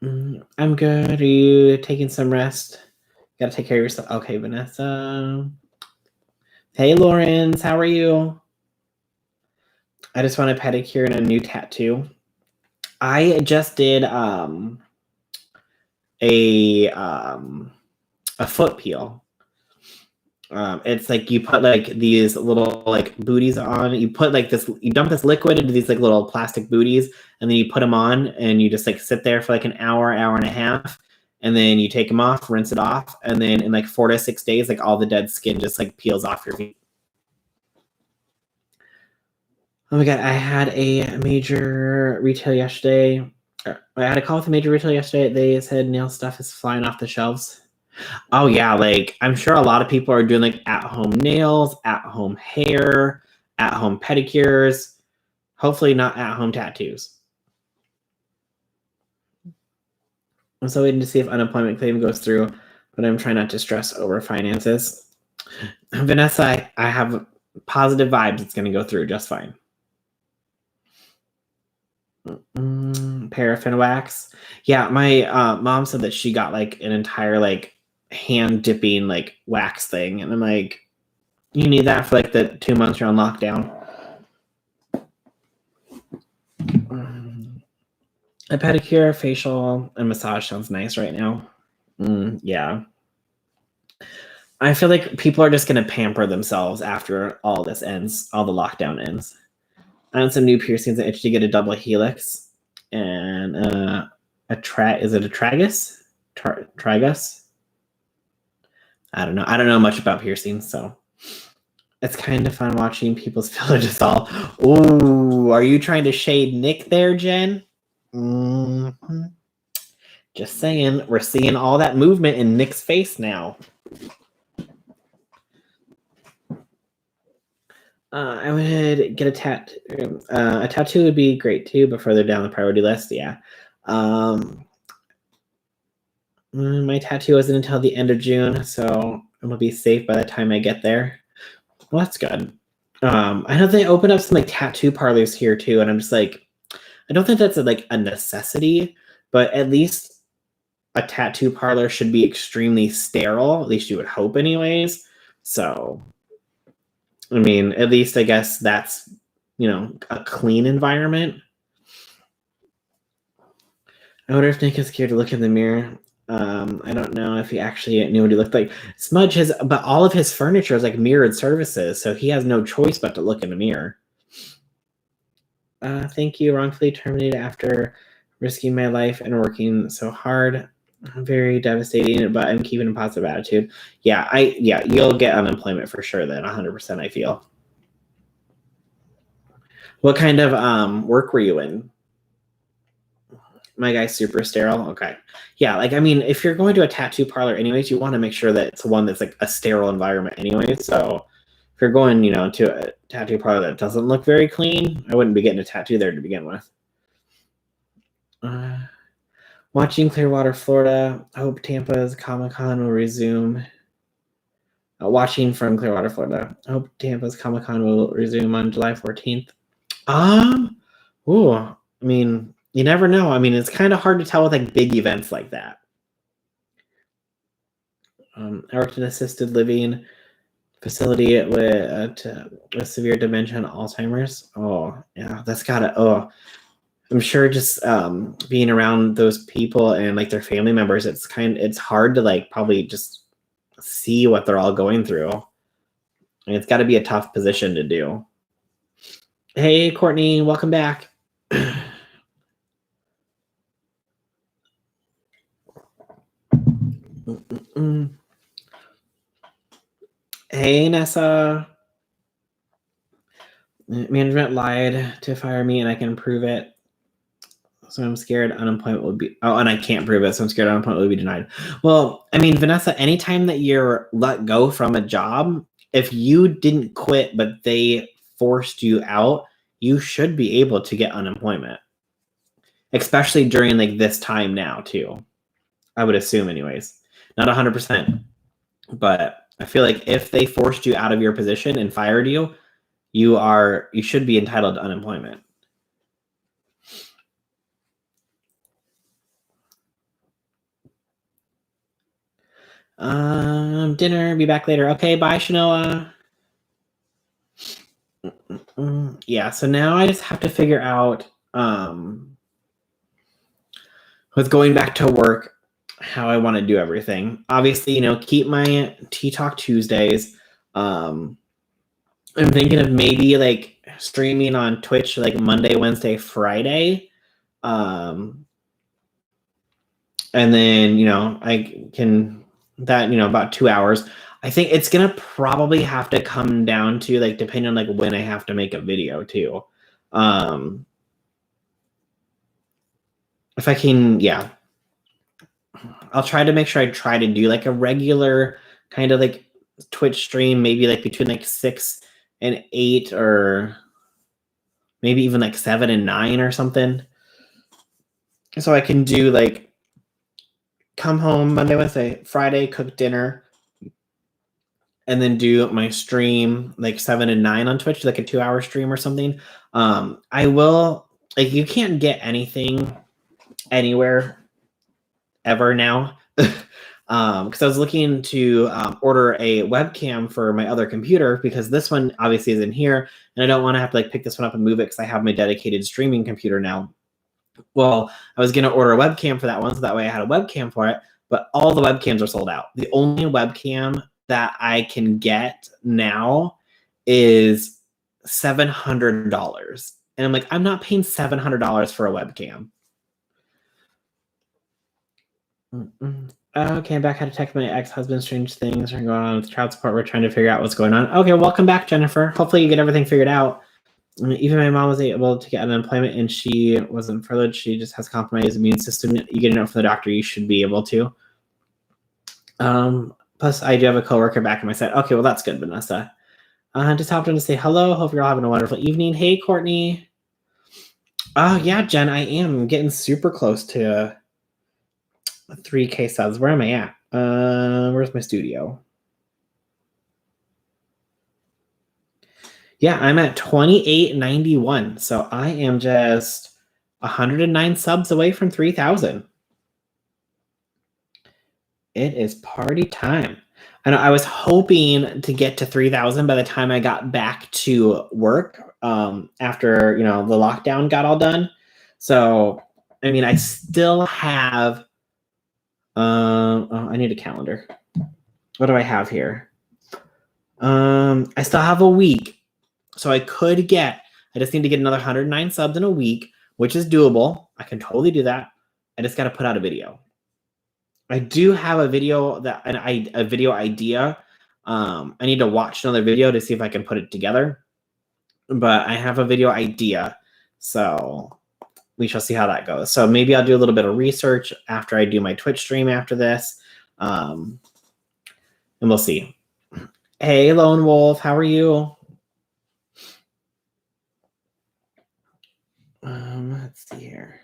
I'm good. Are you taking some rest? Gotta take care of yourself. Okay, Vanessa. Hey, Lawrence, how are you? I just want a pedicure and a new tattoo. I just did a foot peel. It's like you put like these little like booties on. You put like this. You dump this liquid into these like little plastic booties, and then you put them on, and you just like sit there for like an hour, hour and a half, and then you take them off, rinse it off, and then in like 4 to 6 days, like all the dead skin just like peels off your feet. Oh my god, I had a major retail yesterday. I had a call with a major retail yesterday. They said nail stuff is flying off the shelves. Oh yeah, like I'm sure a lot of people are doing like at-home nails, at-home hair, at-home pedicures. Hopefully not at-home tattoos. I'm still waiting to see if unemployment claim goes through, but I'm trying not to stress over finances. Vanessa, I have positive vibes. It's going to go through just fine. Paraffin wax. Yeah, my mom said that she got like an entire like hand dipping like wax thing, and I'm like, you need that for like the 2 months you're on lockdown. A pedicure, facial, and massage sounds nice right now. Yeah. I feel like people are just going to pamper themselves after all this ends, all the lockdown ends. I want some new piercings. I itched to get a double helix and is it a tragus? Tragus? I don't know. I don't know much about piercings, so it's kind of fun watching people's villages all. Ooh, are you trying to shade Nick there, Jen? Mm-hmm. Just saying, we're seeing all that movement in Nick's face now. I would get a tattoo. A tattoo would be great too, but further down the priority list, yeah. My tattoo isn't until the end of June, so I'm gonna be safe by the time I get there. Well, that's good. I know they open up some like tattoo parlors here too, and I'm just like, I don't think that's like a necessity, but at least a tattoo parlor should be extremely sterile. At least you would hope, anyways. So, I mean, at least I guess that's a clean environment. I wonder if Nick is scared to look in the mirror. I don't know if he actually knew what he looked like. Smudge but all of his furniture is like mirrored surfaces, so he has no choice but to look in the mirror. Thank you. Wrongfully terminated after risking my life and working so hard. Very devastating, but I'm keeping a positive attitude. Yeah, you'll get unemployment for sure then, 100%, I feel. What kind of work were you in? My guy's super sterile. Okay. Yeah, like I mean, if you're going to a tattoo parlor anyways, you want to make sure that it's one that's like a sterile environment anyway. So if you're going, to a tattoo parlor that doesn't look very clean, I wouldn't be getting a tattoo there to begin with. Watching Clearwater, Florida. I hope Tampa's Comic-Con will resume. Watching from Clearwater, Florida. I hope Tampa's Comic-Con will resume on July 14th. I mean, you never know. I mean, it's kind of hard to tell with like big events like that. I worked in assisted living facility with severe dementia and Alzheimer's. Oh, yeah, that's gotta. Oh, I'm sure just being around those people and like their family members, it's hard to like probably just see what they're all going through. And it's got to be a tough position to do. Hey, Courtney, welcome back. Hey, Nessa. Management lied to fire me and I can prove it. So I'm scared unemployment will be, and I can't prove it. So I'm scared unemployment will be denied. Well, I mean, Vanessa, anytime that you're let go from a job, if you didn't quit, but they forced you out, you should be able to get unemployment, especially during like this time now too. I would assume anyways, not 100%, but I feel like if they forced you out of your position and fired you, you should be entitled to unemployment. Dinner, be back later. Okay, bye, Shanoa. Yeah, so now I just have to figure out with going back to work how I want to do everything. Obviously, keep my Tea Talk Tuesdays. I'm thinking of maybe like streaming on Twitch like Monday, Wednesday, Friday. And then, I can about 2 hours. I think it's gonna probably have to come down to like depending on like when I have to make a video too. If I can, yeah, I'll try to make sure I try to do like a regular kind of like Twitch stream, maybe like between like 6 and 8, or maybe even like 7 and 9 or something. So I can do like come home Monday, Wednesday, Friday, cook dinner, and then do my stream like 7 and 9 on Twitch, like a 2-hour stream or something. I will, like, you can't get anything anywhere ever now. Because I was looking to order a webcam for my other computer, because this one obviously is in here, and I don't want to have to like pick this one up and move it because I have my dedicated streaming computer now. Well, I was going to order a webcam for that one, so that way I had a webcam for it, but all the webcams are sold out. The only webcam that I can get now is $700. And I'm like, I'm not paying $700 for a webcam. Okay, I'm back. Had to text my ex-husband. Strange things are going on with child support. We're trying to figure out what's going on. Okay, welcome back, Jennifer. Hopefully you get everything figured out. I mean, even my mom was able to get unemployment and she wasn't furloughed. She just has compromised immune system. You get a note from the doctor, you should be able to. Plus, I do have a coworker back in my side. Okay, well, that's good, Vanessa. Just hopped in to say hello. Hope you're all having a wonderful evening. Hey, Courtney. Oh, yeah, Jen, I am. I'm getting super close to 3K subs. Where am I at? Where's my studio? Yeah, I'm at 2891. So I am just 109 subs away from 3,000. It is party time. I know I was hoping to get to 3,000 by the time I got back to work after, the lockdown got all done. So, I mean, I still have, I need a calendar. What do I have here? I still have a week. So I just need to get another 109 subs in a week, which is doable. I can totally do that. I just got to put out a video. I do have a video a video idea. I need to watch another video to see if I can put it together, but I have a video idea, so we shall see how that goes. So maybe I'll do a little bit of research after I do my Twitch stream after this, and we'll see. Hey, Lone Wolf, how are you? Let's see here.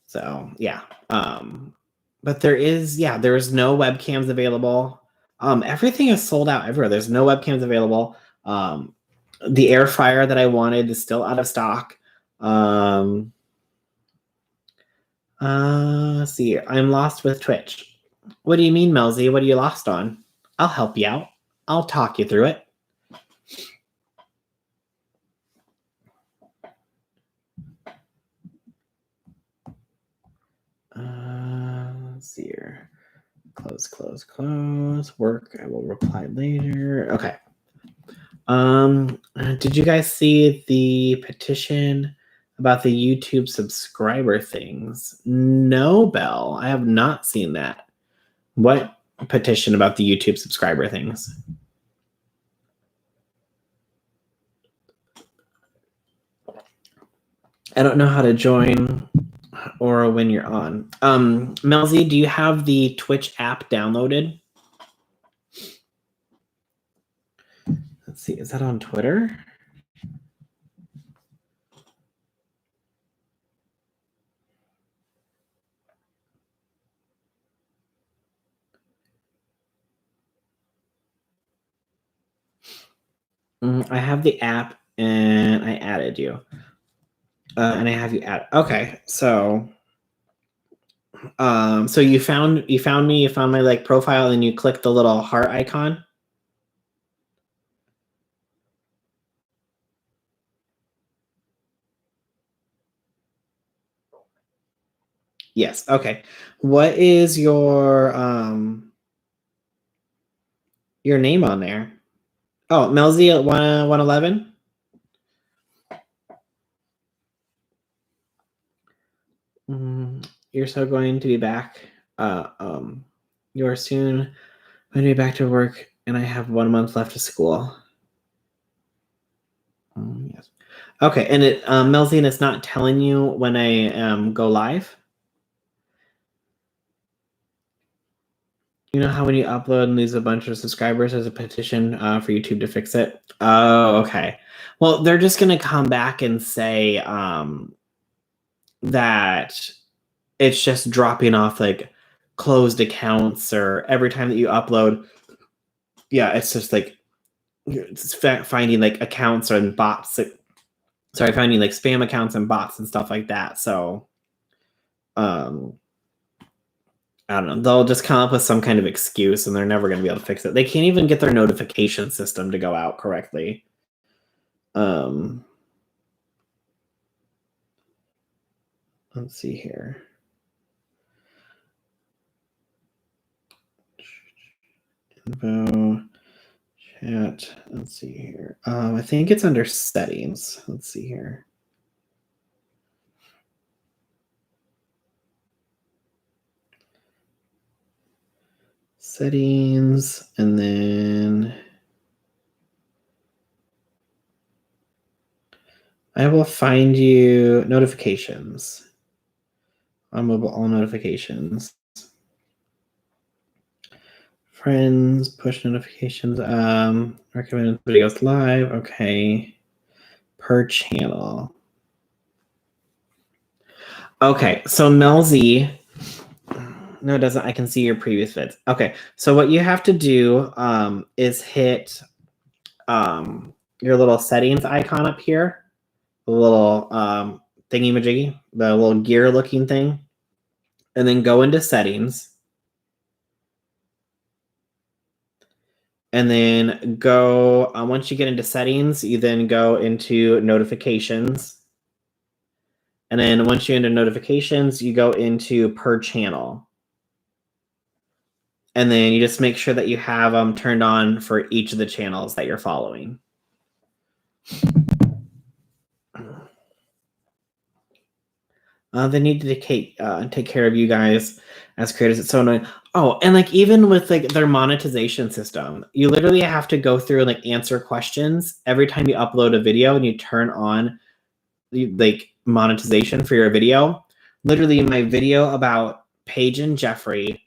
So yeah, but there is no webcams available. Everything is sold out everywhere. There's no webcams available. The air fryer that I wanted is still out of stock. Let's see. I'm lost with Twitch. What do you mean, Melzy? What are you lost on? I'll help you out. I'll talk you through it. Let's see here. Close. Work, I will reply later. Okay. Did you guys see the petition about the YouTube subscriber things? No, Belle, I have not seen that. What petition about the YouTube subscriber things? I don't know how to join or when you're on. Melzy, do you have the Twitch app downloaded? Let's see, is that on Twitter? I have the app and I added you. And I have you add. Okay, so you found me, you found my like profile, and you click the little heart icon. Yes. Okay. What is your name on there? Oh, Melzy at 111. You're so going to be back. You are soon going to be back to work, and I have 1 month left of school. Yes. Okay, and it Melzy, and it's not telling you when I go live. You know how when you upload and lose a bunch of subscribers, there's a petition for YouTube to fix it? Oh, okay. Well, they're just going to come back and say that it's just dropping off like closed accounts, or every time that you upload, it's just like it's finding like accounts and bots. Finding like spam accounts and bots and stuff like that. So, I don't know. They'll just come up with some kind of excuse, and they're never going to be able to fix it. They can't even get their notification system to go out correctly. Let's see here. Info, chat. Let's see here. I think it's under settings. Let's see here. Settings, and then I will find you notifications. On mobile, all notifications. Friends, push notifications. Recommended videos live. Okay. Per channel. Okay, so Melzy. No, it doesn't. I can see your previous vids. Okay, so what you have to do is hit your little settings icon up here, the little thingy-majiggy, the little gear-looking thing, and then go into settings. And then go, once you get into settings, you then go into notifications. And then once you're into notifications, you go into per channel. And then you just make sure that you have them turned on for each of the channels that you're following. They need to take care of you guys as creators. It's so annoying. Oh, and like even with like their monetization system, you literally have to go through and like answer questions every time you upload a video and you turn on like monetization for your video. Literally, my video about Paige and Jeffrey,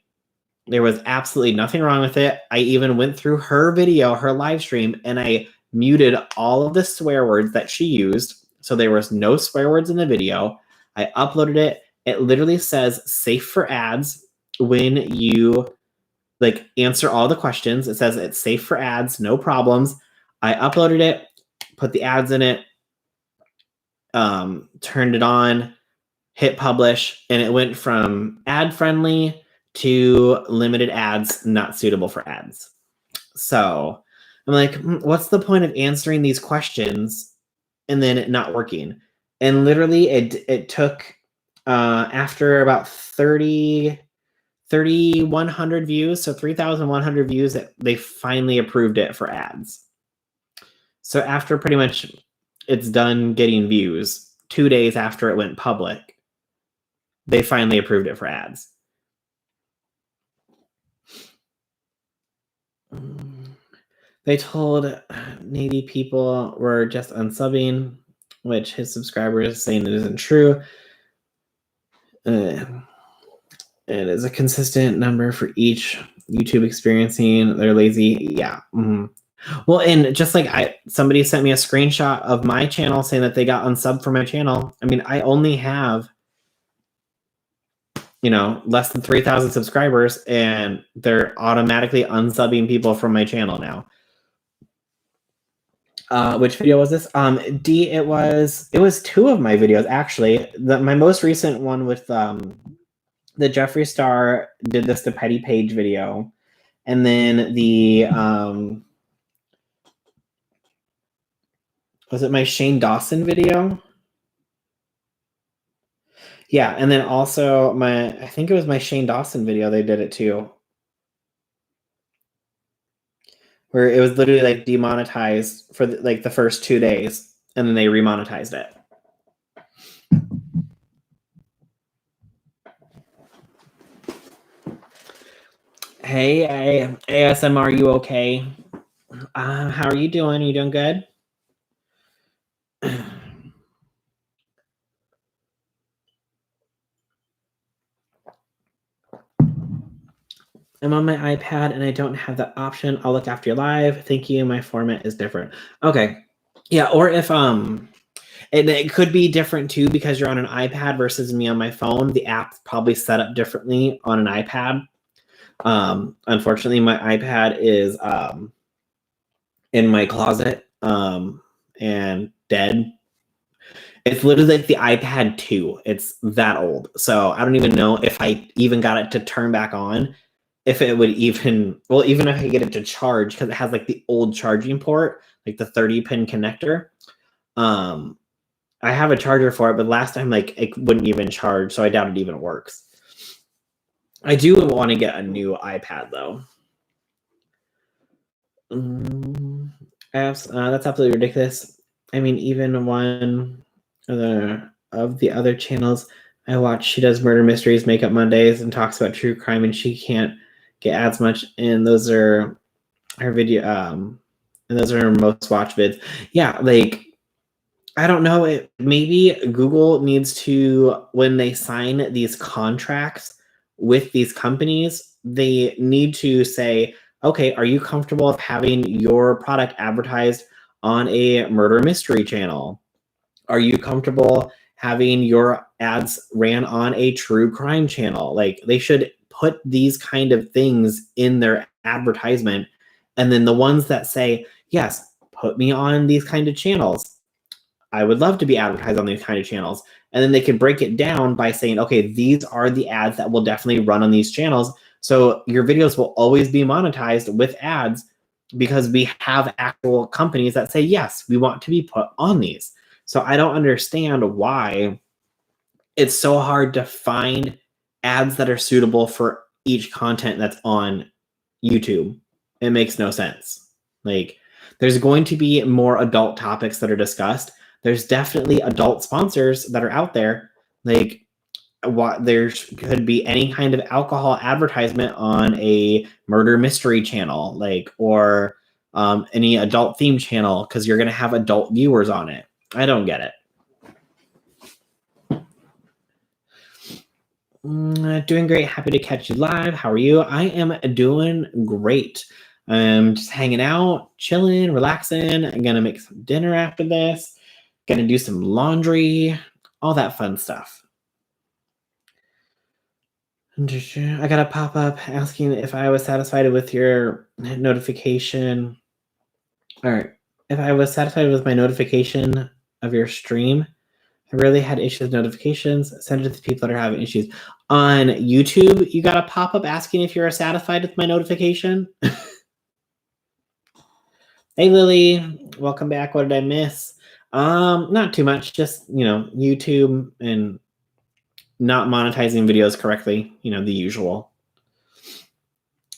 there was absolutely nothing wrong with it. I even went through her video, her live stream, and I muted all of the swear words that she used. So there was no swear words in the video. I uploaded it. It literally says safe for ads when you like answer all the questions. It says it's safe for ads, no problems. I uploaded it, put the ads in it, turned it on, hit publish, and it went from ad friendly to limited ads, not suitable for ads. So I'm like, what's the point of answering these questions and then it not working? And literally it took after about 30 3,100 views, so 3,100 views that they finally approved it for ads. So after pretty much it's done getting views, 2 days after it went public, they finally approved it for ads. They told needy people were just unsubbing, which his subscribers saying it isn't true. It is a consistent number for each YouTube experiencing they're lazy. Yeah. Well, and just like somebody sent me a screenshot of my channel saying that they got unsubbed from my channel. I mean, I only have, less than 3,000 subscribers, and they're automatically unsubbing people from my channel now. Which video was this? D, it was 2 of my videos, actually. My most recent one with the Jeffree Star did this to Petty Page video. And then the was it my Shane Dawson video? Yeah, and then also I think it was my Shane Dawson video they did it too. Where it was literally like demonetized for the first 2 days, and then they remonetized it. Hey, ASMR, are you okay? How are you doing? Are you doing good? I'm on my iPad and I don't have that option. I'll look after your live. Thank you. My format is different. Okay. Yeah, or if it could be different too because you're on an iPad versus me on my phone. The app's probably set up differently on an iPad. Unfortunately, my iPad is in my closet and dead. It's literally like the iPad 2. It's that old. So I don't even know if I even got it to turn back on. If it would even if I get it to charge, because it has like the old charging port, like the 30-pin connector. I have a charger for it, but last time it wouldn't even charge, so I doubt it even works. I do want to get a new iPad though. That's absolutely ridiculous. I mean, even one of the other channels I watch, she does murder mysteries, makeup Mondays, and talks about true crime, and she can't get ads much, and those are her video and those are her most watched vids. Yeah, I don't know, maybe Google needs to, when they sign these contracts with these companies, they need to say, okay, are you comfortable with having your product advertised on a murder mystery channel? Are you comfortable having your ads ran on a true crime channel? They should put these kind of things in their advertisement. And then the ones that say, yes, put me on these kind of channels. I would love to be advertised on these kind of channels. And then they can break it down by saying, okay, these are the ads that will definitely run on these channels. So your videos will always be monetized with ads because we have actual companies that say, yes, we want to be put on these. So I don't understand why it's so hard to find ads that are suitable for each content that's on YouTube. It makes no sense. There's going to be more adult topics that are discussed. There's definitely adult sponsors that are out there. There could be any kind of alcohol advertisement on a murder mystery channel, or any adult theme channel, because you're going to have adult viewers on it. I don't get it. Doing great. Happy to catch you live. How are you? I am doing great. Just hanging out, chilling, relaxing. I'm going to make some dinner after this. Going to do some laundry, all that fun stuff. I got a pop-up asking if I was satisfied with your notification. All right. If I was satisfied with my notification of your stream, I really had issues with notifications. Send it to the people that are having issues. On YouTube, you got a pop-up asking if you're satisfied with my notification. Hey, Lily. Welcome back. What did I miss? Not too much. Just, YouTube and not monetizing videos correctly. The usual.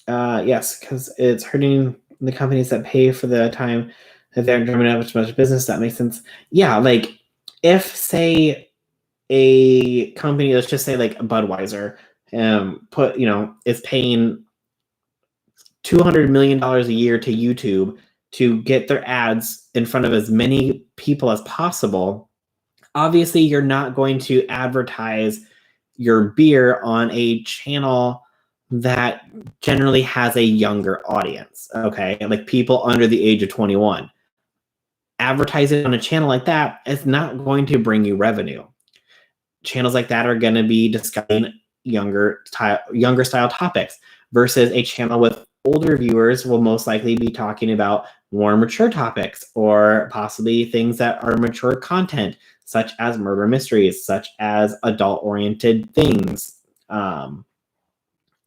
Yes, because it's hurting the companies that pay for the time that they're drumming up much business. That makes sense. Yeah, like if say a company, let's just say like Budweiser, is paying $200 million a year to YouTube to get their ads in front of as many people as possible. Obviously, you're not going to advertise your beer on a channel that generally has a younger audience, okay? Like people under the age of 21. Advertising on a channel like that is not going to bring you revenue. Channels like that are going to be discussing younger style topics versus a channel with older viewers will most likely be talking about more mature topics or possibly things that are mature content, such as murder mysteries, such as adult-oriented things. And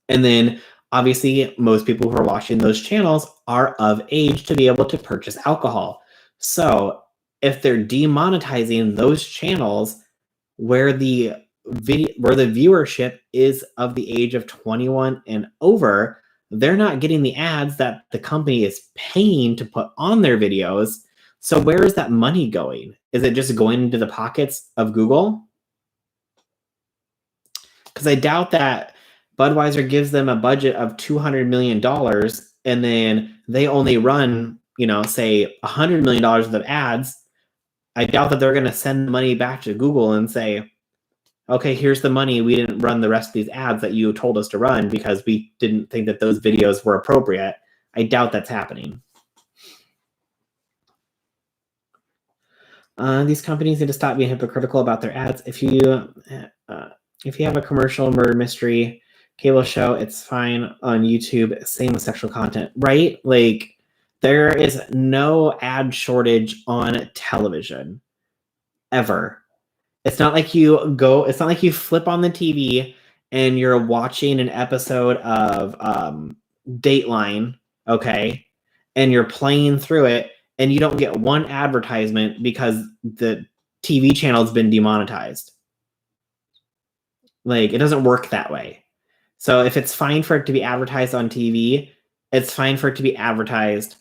then obviously most people who are watching those channels are of age to be able to purchase alcohol. So if they're demonetizing those channels where the viewership is of the age of 21 and over, they're not getting the ads that the company is paying to put on their videos. So where is that money going? Is it just going into the pockets of Google? Because I doubt that Budweiser gives them a budget of $200 million and then they only run, say $100 million worth of ads. I doubt that they're going to send the money back to Google and say, okay, here's the money. We didn't run the rest of these ads that you told us to run because we didn't think that those videos were appropriate. I doubt that's happening. These companies need to stop being hypocritical about their ads. If you have a commercial murder mystery cable show, it's fine on YouTube. Same with sexual content, right? Like there is no ad shortage on television ever. It's not like you flip on the TV and you're watching an episode of Dateline, okay, and you're playing through it and you don't get one advertisement because the TV channel's been demonetized. Like, it doesn't work that way. So if it's fine for it to be advertised on TV, it's fine for it to be advertised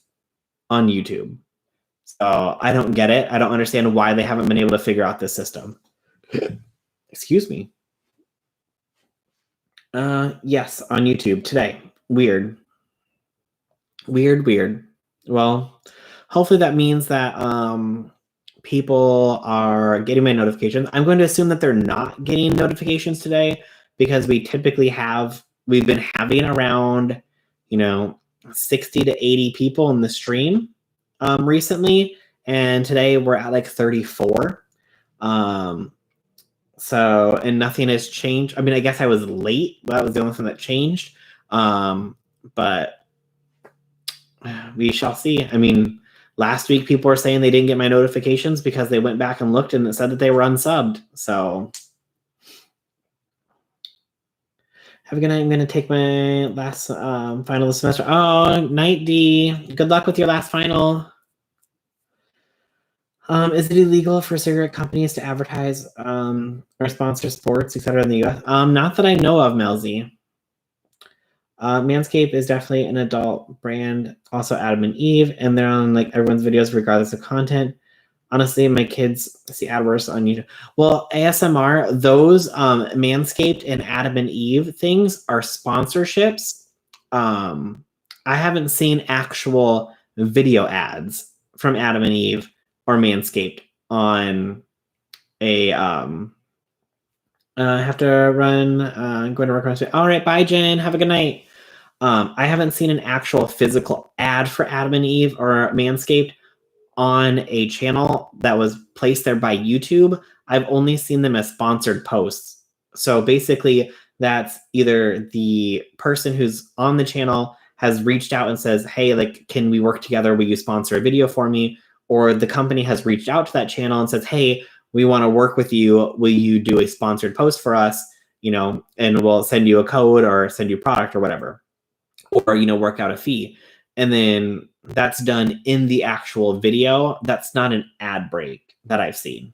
on YouTube. So I don't get it. I don't understand why they haven't been able to figure out this system. Excuse me. Yes, on YouTube today. Weird. Well, hopefully that means that people are getting my notifications. I'm going to assume that they're not getting notifications today because we've been having around, 60 to 80 people in the stream recently, and today we're at like 34. So, and nothing has changed. I mean, I guess I was late. That was the only thing that changed. But we shall see. I mean, last week people were saying they didn't get my notifications because they went back and looked and it said that they were unsubbed. So, have a good night. I'm going to take my last final of the semester. Oh, Night D. Good luck with your last final. Is it illegal for cigarette companies to advertise or sponsor sports, etc. in the US? Not that I know of, Melzy. Manscaped is definitely an adult brand. Also Adam and Eve, and they're on like everyone's videos regardless of content. Honestly, my kids see AdWords on YouTube. Well, ASMR, those Manscaped and Adam and Eve things are sponsorships. I haven't seen actual video ads from Adam and Eve or Manscaped on a I have to run. I'm going to work on it. All right, bye, Jen. Have a good night. I haven't seen an actual physical ad for Adam and Eve or Manscaped on a channel that was placed there by YouTube. I've only seen them as sponsored posts. So basically, that's either the person who's on the channel has reached out and says, hey, like, can we work together? Will you sponsor a video for me? Or the company has reached out to that channel and says, hey, we want to work with you. Will you do a sponsored post for us? And we'll send you a code or send you a product or whatever. Or, work out a fee. And then that's done in the actual video. That's not an ad break that I've seen.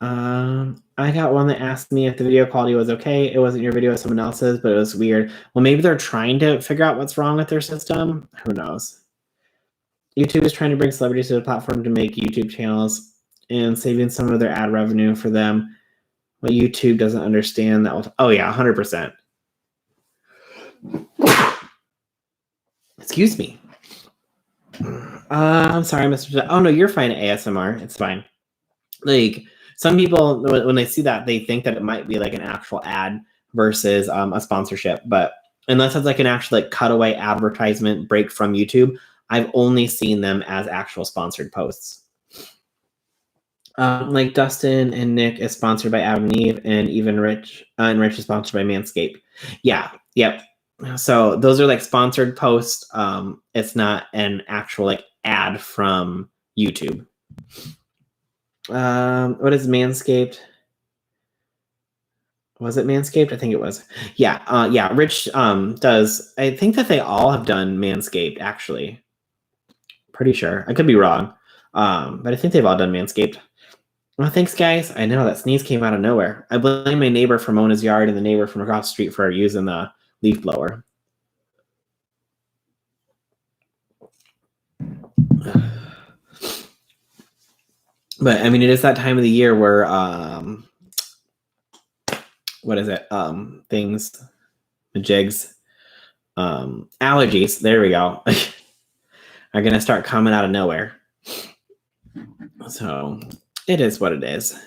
I got one that asked me if the video quality was okay. It wasn't your video, it was someone else's, but it was weird. Well, maybe they're trying to figure out what's wrong with their system. Who knows? YouTube is trying to bring celebrities to the platform to make YouTube channels and saving some of their ad revenue for them. What YouTube doesn't understand that will, oh yeah, 100%. Excuse me. I'm sorry, Mr. Oh no, you're fine at ASMR. It's fine. Like some people, when they see that, they think that it might be like an actual ad versus a sponsorship. But unless it's like an actual like cutaway advertisement break from YouTube, I've only seen them as actual sponsored posts. Like Dustin and Nick is sponsored by Adam and Eve, and even Rich and Rich is sponsored by Manscaped. Yeah, yep. So those are like sponsored posts. It's not an actual like ad from YouTube. What is Manscaped? Was it Manscaped? I think it was. Yeah, yeah. Rich does. I think that they all have done Manscaped. Actually, pretty sure. I could be wrong, but I think they've all done Manscaped. Well, thanks, guys. I know that sneeze came out of nowhere. I blame my neighbor for mowing his yard and the neighbor from across the street for using the leaf blower. But I mean, it is that time of the year where what is it? Things, jigs, allergies. There we go. Are gonna start coming out of nowhere. So it is what it is.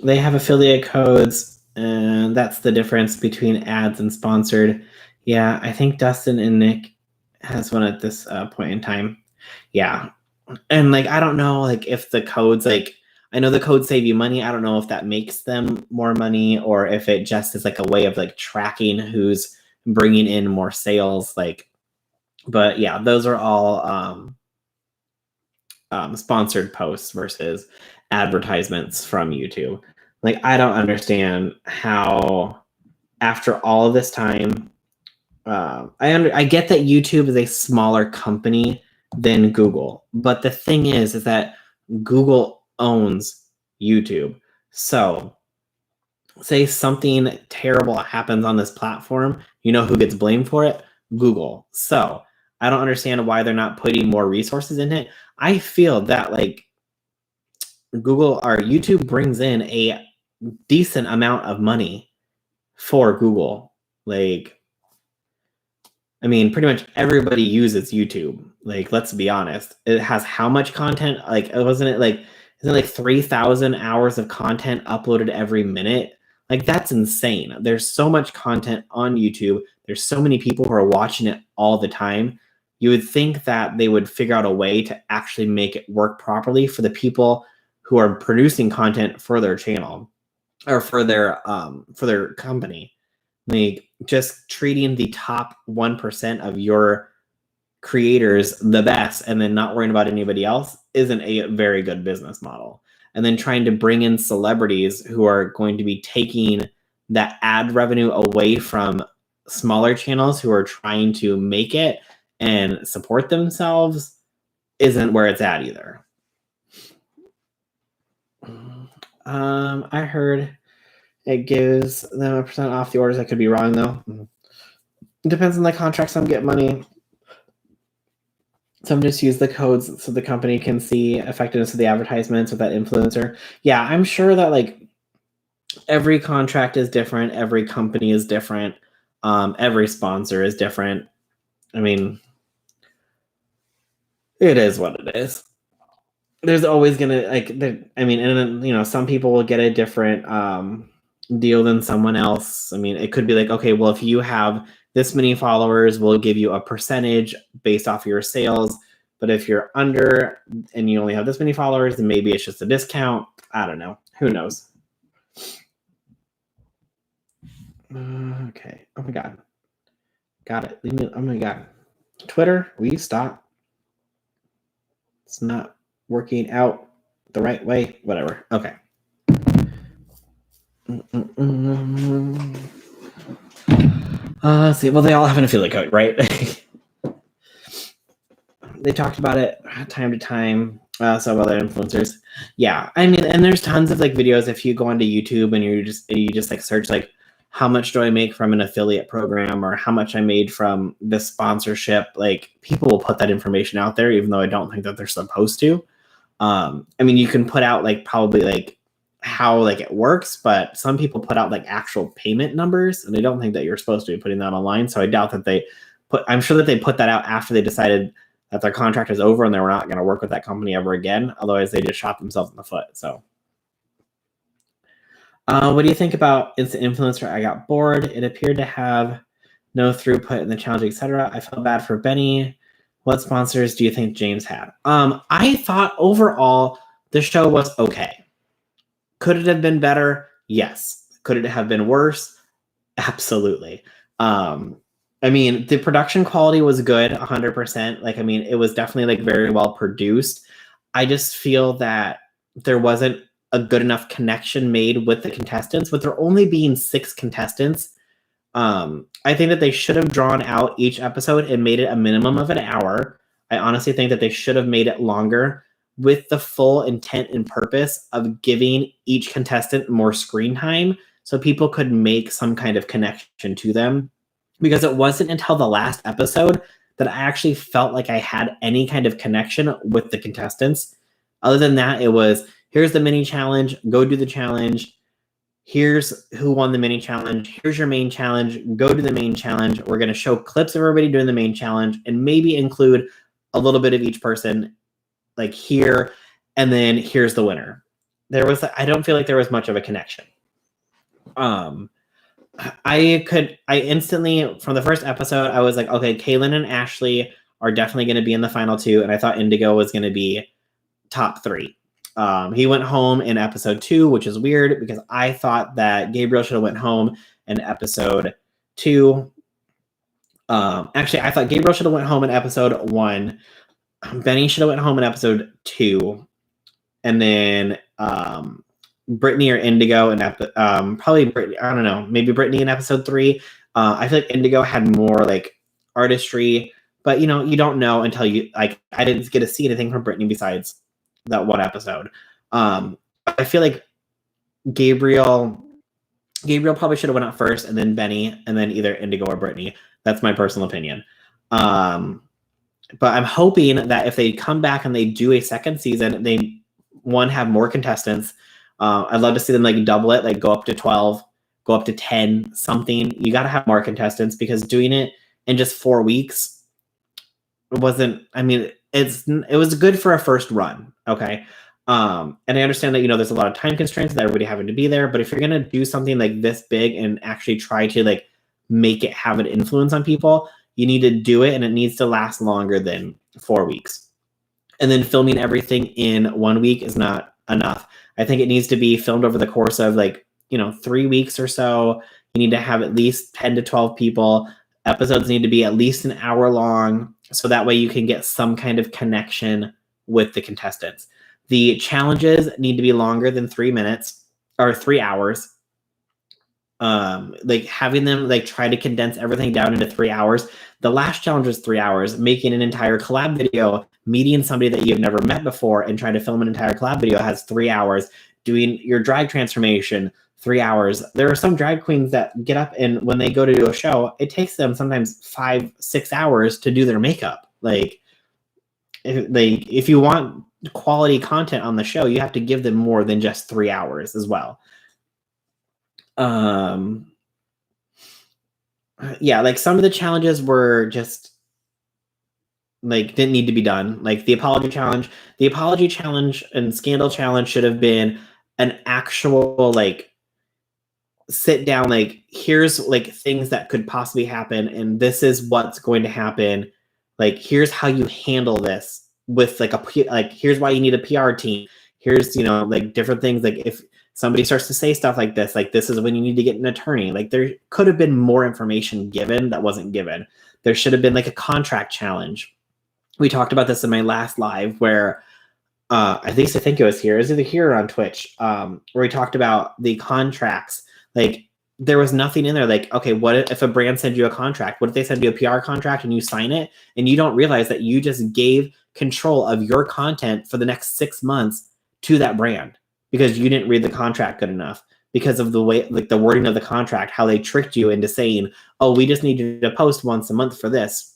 They have affiliate codes, and that's the difference between ads and sponsored. Yeah, I think Dustin and Nick has one at this point in time. Yeah, and like I don't know, like if the codes, like I know the codes save you money. I don't know if that makes them more money or if it just is like a way of like tracking who's bringing in more sales. Like, but yeah, those are all sponsored posts versus advertisements from YouTube. Like, I don't understand how after all of this time, I get that YouTube is a smaller company than Google, but the thing is that Google owns YouTube. So, say something terrible happens on this platform, you know who gets blamed for it? Google. So, I don't understand why they're not putting more resources in it. I feel that like Google or YouTube brings in a decent amount of money for Google. Like, I mean, pretty much everybody uses YouTube. Like, let's be honest. It has how much content? Like, isn't it like 3,000 hours of content uploaded every minute? Like, that's insane. There's so much content on YouTube. There's so many people who are watching it all the time. You would think that they would figure out a way to actually make it work properly for the people who are producing content for their channel or for their company. Like just treating the top 1% of your creators the best and then not worrying about anybody else isn't a very good business model. And then trying to bring in celebrities who are going to be taking that ad revenue away from smaller channels who are trying to make it and support themselves isn't where it's at either. I heard it gives them a % off the orders. I could be wrong though. It depends on the contract. Some get money. Some just use the codes so the company can see effectiveness of the advertisements with that influencer. Yeah, I'm sure that like every contract is different. Every company is different. Every sponsor is different. I mean, it is what it is. There's always gonna like, I mean, and then, you know, some people will get a different deal than someone else. I mean, it could be like, okay, well, if you have this many followers, we'll give you a percentage based off of your sales. But if you're under and you only have this many followers, then maybe it's just a discount. I don't know. Who knows? Okay. Oh my God. Got it. Leave me. Oh my God. Twitter, will you stop? It's not working out the right way. Whatever. Okay. See, well, they all have an affiliate code, right? they talked about it time to time. Some other influencers. Yeah. I mean, and there's tons of like videos if you go onto YouTube and you just like search like how much do I make from an affiliate program or how much I made from this sponsorship, like people will put that information out there, even though I don't think that they're supposed to. I mean, you can put out like probably like how like it works, but some people put out like actual payment numbers and they don't think that you're supposed to be putting that online. So I doubt that I'm sure that they put that out after they decided that their contract is over and they were not going to work with that company ever again. Otherwise they just shot themselves in the foot. So what do you think about Instant Influencer? I got bored. It appeared to have no throughput in the challenge, etc. I felt bad for Benny. What sponsors do you think James had? I thought overall the show was okay. Could it have been better? Yes. Could it have been worse? Absolutely. I mean, the production quality was good, 100%. Like, I mean, it was definitely like very well produced. I just feel that there wasn't a good enough connection made with the contestants. With there only being 6 contestants, I think that they should have drawn out each episode and made it a minimum of an hour. I honestly think that they should have made it longer with the full intent and purpose of giving each contestant more screen time so people could make some kind of connection to them. Because it wasn't until the last episode that I actually felt like I had any kind of connection with the contestants. Other than that, it was, here's the mini challenge, go do the challenge. Here's who won the mini challenge. Here's your main challenge, go do the main challenge. We're going to show clips of everybody doing the main challenge and maybe include a little bit of each person like here. And then here's the winner. I don't feel like there was much of a connection. I instantly, from the first episode, I was like, okay, Kaylin and Ashley are definitely going to be in the final 2. And I thought Indigo was going to be top 3. He went home in episode 2, which is weird because I thought that Gabriel should have went home in episode 2. Actually, I thought Gabriel should have went home in episode 1. Benny should have went home in episode 2. And then Brittany or Indigo in probably Brittany, I don't know, maybe Brittany in episode 3. I feel like Indigo had more like artistry, but you know, you don't know until you like. I didn't get to see anything from Brittany besides that one episode. I feel like Gabriel probably should have went out first, and then Benny, and then either Indigo or Brittany. That's my personal opinion. But I'm hoping that if they come back and they do a second season, they have more contestants. I'd love to see them like double it, like go up to 12, go up to 10, something. You got to have more contestants because doing it in just 4 weeks wasn't, I mean, it was good for a first run. Okay. And I understand that, you know, there's a lot of time constraints with everybody having to be there, but if you're going to do something like this big and actually try to like make it have an influence on people, you need to do it and it needs to last longer than 4 weeks. And then filming everything in 1 week is not enough. I think it needs to be filmed over the course of like, you know, 3 weeks or so. You need to have at least 10 to 12 people. Episodes need to be at least an hour long. So that way you can get some kind of connection with the contestants. The challenges need to be longer than 3 minutes or 3 hours. Like having them like try to condense everything down into 3 hours. The last challenge was 3 hours, making an entire collab video, meeting somebody that you've never met before and trying to film an entire collab video has 3 hours. Doing your drag transformation, 3 hours. There are some drag queens that get up and when they go to do a show, it takes them sometimes 5-6 hours to do their makeup. Like if you want quality content on the show, you have to give them more than just 3 hours as well. Yeah, like some of the challenges were just like didn't need to be done. Like the apology challenge and scandal challenge should have been an actual like sit down, like here's like things that could possibly happen and this is what's going to happen. Like here's how you handle this with like here's why you need a PR team. Here's, you know, like different things. Like if somebody starts to say stuff like this is when you need to get an attorney. Like there could have been more information given that wasn't given. There should have been like a contract challenge. We talked about this in my last live where I think it was here. Is it here or on Twitch? Where we talked about the contracts. Like there was nothing in there. Like, okay, what if a brand sends you a contract? What if they send you a PR contract and you sign it and you don't realize that you just gave control of your content for the next 6 months to that brand because you didn't read the contract good enough, because of the way, like the wording of the contract, how they tricked you into saying, oh, we just need you to post once a month for this.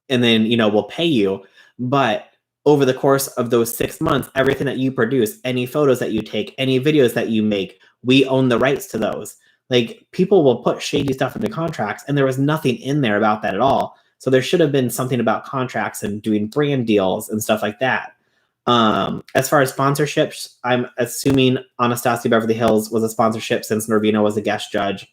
And then, we'll pay you. But over the course of those 6 months, everything that you produce, any photos that you take, any videos that you make, we own the rights to those. Like, people will put shady stuff into contracts, and there was nothing in there about that at all. So there should have been something about contracts and doing brand deals and stuff like that. As far as sponsorships, I'm assuming Anastasia Beverly Hills was a sponsorship since Norvina was a guest judge.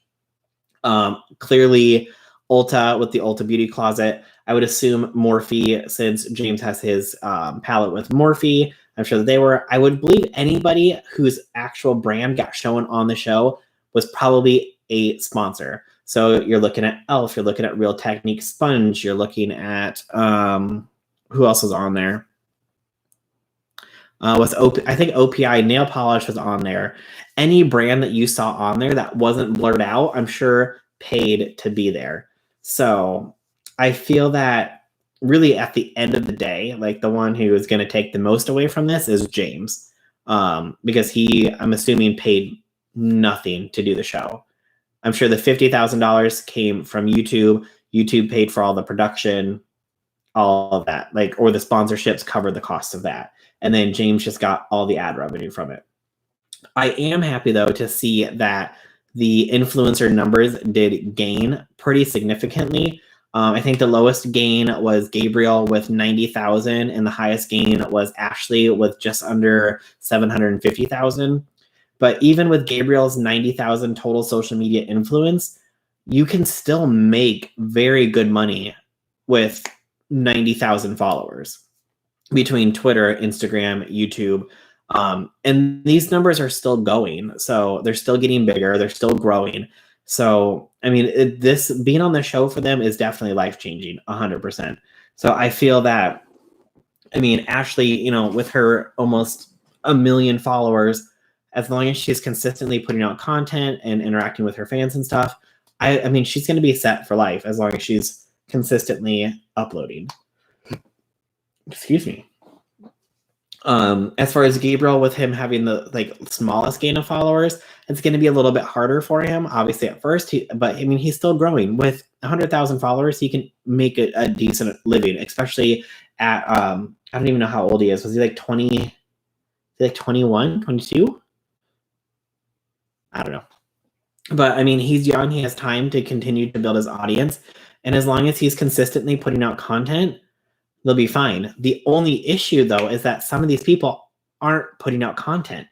Clearly, Ulta with the Ulta Beauty Closet. I would assume Morphe, since James has his palette with Morphe. I'm sure that they were. I would believe anybody whose actual brand got shown on the show was probably a sponsor. So you're looking at e.l.f., you're looking at Real Technique Sponge, you're looking at who else was on there? I think OPI nail polish was on there. Any brand that you saw on there that wasn't blurred out, I'm sure paid to be there. So I feel that really at the end of the day, like, the one who is going to take the most away from this is James, because I'm assuming, paid nothing to do the show. I'm sure the $50,000 came from YouTube. YouTube paid for all the production, all of that, like, or the sponsorships covered the cost of that. And then James just got all the ad revenue from it. I am happy, though, to see that the influencer numbers did gain pretty significantly. I think the lowest gain was Gabriel with 90,000, and the highest gain was Ashley with just under 750,000. But even with Gabriel's 90,000 total social media influence, you can still make very good money with 90,000 followers between Twitter, Instagram, YouTube. And these numbers are still going. So they're still getting bigger. They're still growing. So, I mean, this being on the show for them is definitely life-changing, 100%. So I feel that, I mean, Ashley, with her almost 1 million followers, as long as she's consistently putting out content and interacting with her fans and stuff, I mean, she's going to be set for life as long as she's consistently uploading. Excuse me. As far as Gabriel, with him having the smallest gain of followers, it's going to be a little bit harder for him, obviously, at first. But I mean, he's still growing. With 100,000 followers, he can make a decent living, especially at I don't even know how old he is. Was he like 20? Like 21, 22? I don't know. But I mean, he's young. He has time to continue to build his audience, and as long as he's consistently putting out content, they'll be fine. The only issue, though, is that some of these people aren't putting out content.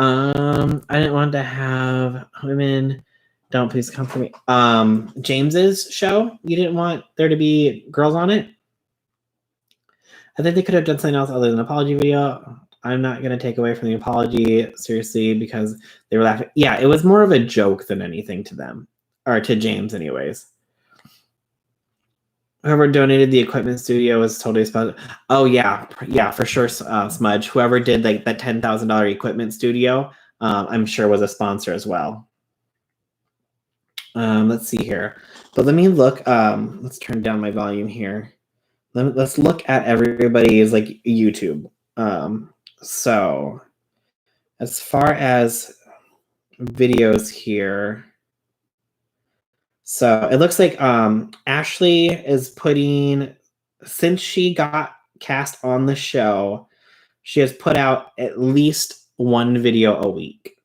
I didn't want to have women. Don't please come for me. James's show, you didn't want there to be girls on it? I think they could have done something else other than an apology video. I'm not going to take away from the apology, seriously, because they were laughing. Yeah, it was more of a joke than anything to them, or to James anyways. Whoever donated the equipment studio was totally sponsored. Oh, yeah, for sure, Smudge. Whoever did that $10,000 equipment studio, I'm sure was a sponsor as well. Let's see here. But let me look. Let's turn down my volume here. Let's look at everybody's YouTube. So as far as videos here, so it looks like Ashley is putting, since she got cast on the show, she has put out at least one video a week.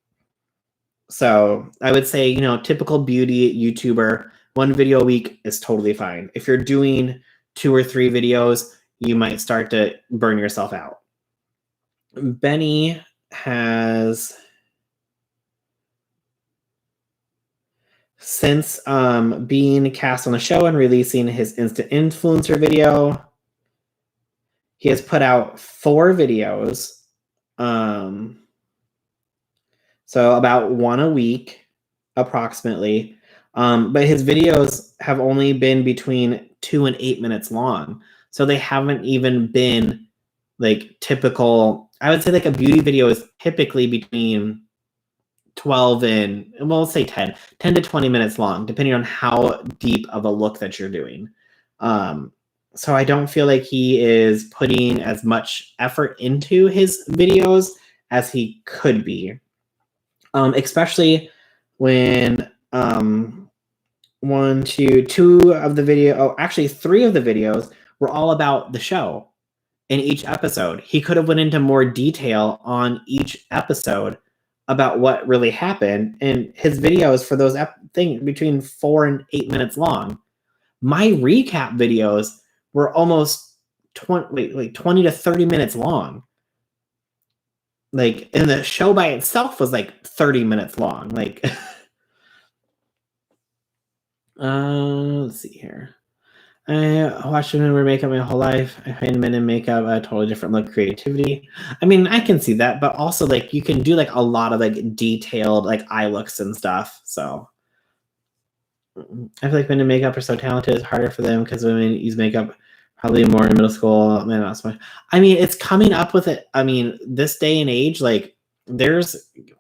So I would say, typical beauty YouTuber, one video a week is totally fine. If you're doing 2 or 3 videos, you might start to burn yourself out. Benny has, since being cast on the show and releasing his Instant Influencer video, he has put out 4 videos. So about 1 a week, approximately. But his videos have only been between 2 and 8 minutes long. So they haven't even been typical. I would say a beauty video is typically between 12 and we'll say 10 to 20 minutes long, depending on how deep of a look that you're doing. So I don't feel like he is putting as much effort into his videos as he could be. Especially when three of the videos were all about the show in each episode. He could have went into more detail on each episode about what really happened. And his videos for those between 4 and 8 minutes long. My recap videos were almost 20 to 30 minutes long. Like, and the show by itself was like 30 minutes long. Like, let's see here. I watched women wear makeup my whole life. I find men in makeup a totally different look, creativity. I mean, I can see that, but also like you can do like a lot of like detailed like eye looks and stuff. So I feel like men in makeup are so talented. It's harder for them because women use makeup probably more in middle school. Man, not so much. I mean, it's coming up with it. I mean, this day and age, like there's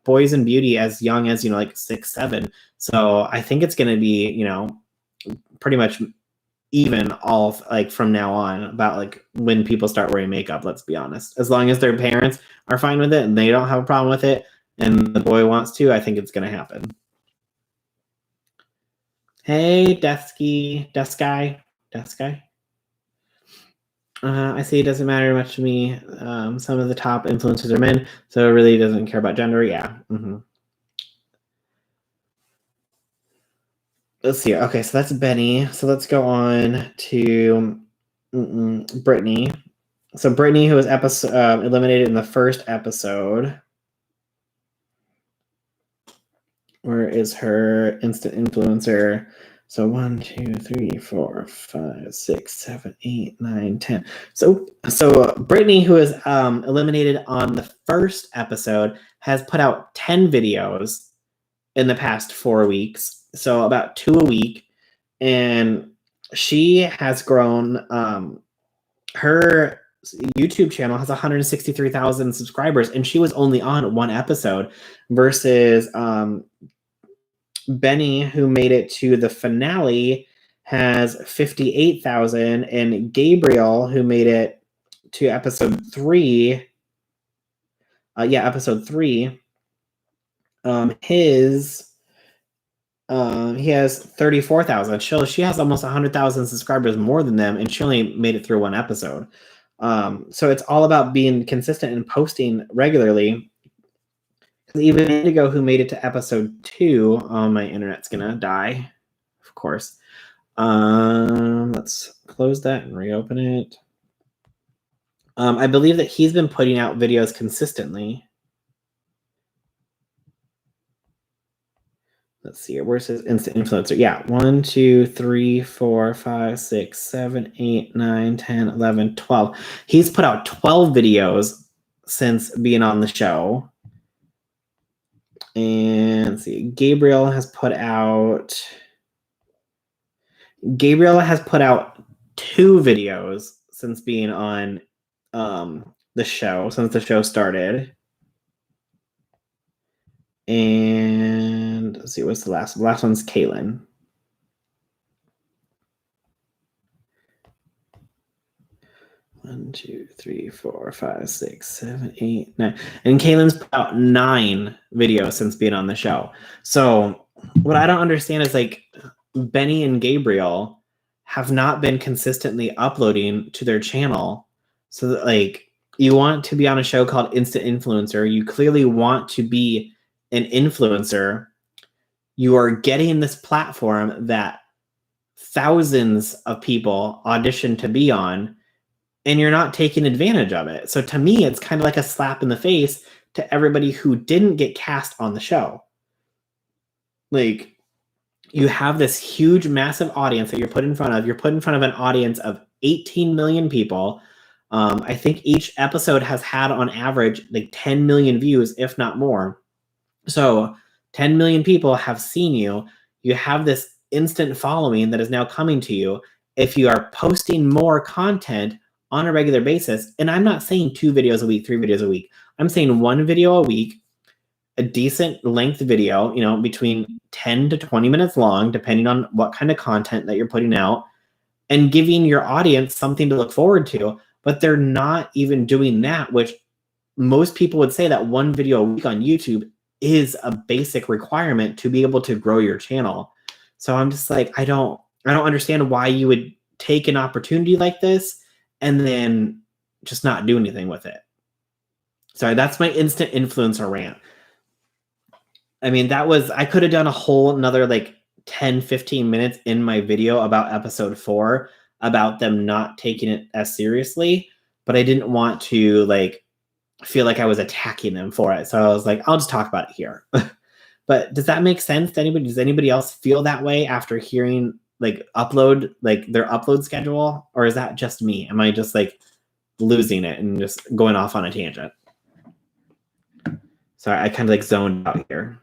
boys in beauty as young as, like 6, 7. So I think it's going to be, pretty much even all like from now on about like when people start wearing makeup. Let's be honest, as long as their parents are fine with it and they don't have a problem with it and the boy wants to, I think it's going to happen. Hey, desk guy. I see it doesn't matter much to me. Some of the top influencers are men, so it really doesn't care about gender. Yeah. Let's see. Okay, so that's Benny. So let's go on to Brittany. So Brittany, who was eliminated in the first episode. Where is her instant influencer? So 1, 2, 3, 4, 5, 6, 7, 8, 9, 10. So Brittany, who was eliminated on the first episode, has put out 10 videos in the past 4 weeks. So about 2 a week. And she has grown. Her YouTube channel has 163,000 subscribers, and she was only on 1 episode versus Benny, who made it to the finale, has 58,000, and Gabriel, who made it to episode 3, episode 3, he has 34,000. She has almost 100,000 subscribers more than them, and she only made it through 1 episode. So it's all about being consistent and posting regularly. Even Indigo, who made it to episode 2, my internet's gonna die, of course. Let's close that and reopen it. I believe that he's been putting out videos consistently. Let's see here. Where's his instant influencer? Yeah, 1, 2, 3, 4, 5, 6, 7, 8, 9, 10, 11, 12. He's put out 12 videos since being on the show. And let's see, Gabriel has put out 2 videos since being on the show, since the show started. And let's see, what's the last? The last one's Kaylin. One, 2, 3, 4, 5, 6, 7, 8, 9. And Kaylin's put out 9 videos since being on the show. So what I don't understand is like Benny and Gabriel have not been consistently uploading to their channel. So that, like, you want to be on a show called Instant Influencer. You clearly want to be an influencer. You are getting this platform that thousands of people audition to be on, and you're not taking advantage of it. So to me, it's kind of like a slap in the face to everybody who didn't get cast on the show. Like, you have this huge, massive audience that you're put in front of. You're put in front of an audience of 18 million people. I think each episode has had on average like 10 million views, if not more. So 10 million people have seen you. You have this instant following that is now coming to you. If you are posting more content on a regular basis, and I'm not saying 2 videos a week, 3 videos a week, I'm saying 1 video a week, a decent length video, you know, between 10 to 20 minutes long, depending on what kind of content that you're putting out, and giving your audience something to look forward to. But they're not even doing that, which most people would say that one video a week on YouTube is a basic requirement to be able to grow your channel. So I'm just like, I don't understand why you would take an opportunity like this and then just not do anything with it. Sorry, that's my instant influencer rant. I mean, I could have done a whole another like 10, 15 minutes in my video about episode 4 about them not taking it as seriously, but I didn't want to like feel like I was attacking them for it. So I was like, I'll just talk about it here. But does that make sense to anybody? Does anybody else feel that way after hearing like their upload schedule? Or is that just me? Am I just like losing it and just going off on a tangent? Sorry, I kind of like zoned out here.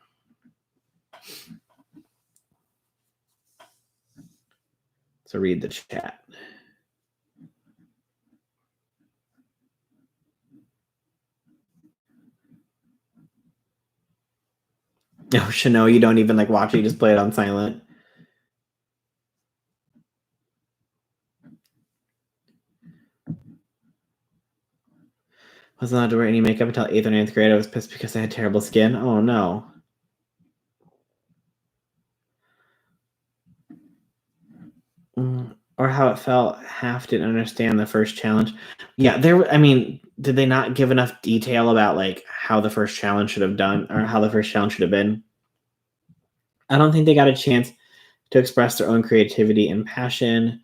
So read the chat. No, Chanel, you don't even like watch it, you just play it on silent. Wasn't allowed to wear any makeup until 8th or 9th grade. I was pissed because I had terrible skin. Oh no. Or how it felt. Half didn't understand the first challenge. Yeah, I mean, did they not give enough detail about like how the first challenge should have done or how the first challenge should have been? I don't think they got a chance to express their own creativity and passion.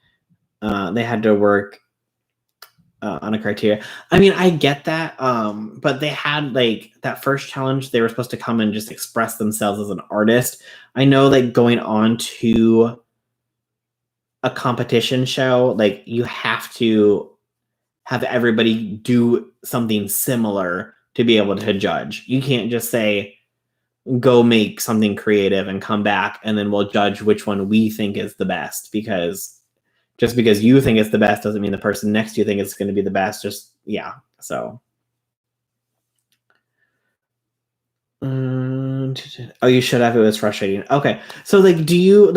They had to work on a criteria. I mean, I get that, but they had like that first challenge. They were supposed to come and just express themselves as an artist. I know, like going on to a competition show, like you have to have everybody do something similar to be able to judge. You can't just say, go make something creative and come back and then we'll judge which one we think is the best, because just because you think it's the best doesn't mean the person next to you think it's going to be the best. Just, yeah. So. Oh, you should have. It was frustrating. Okay. So like, do you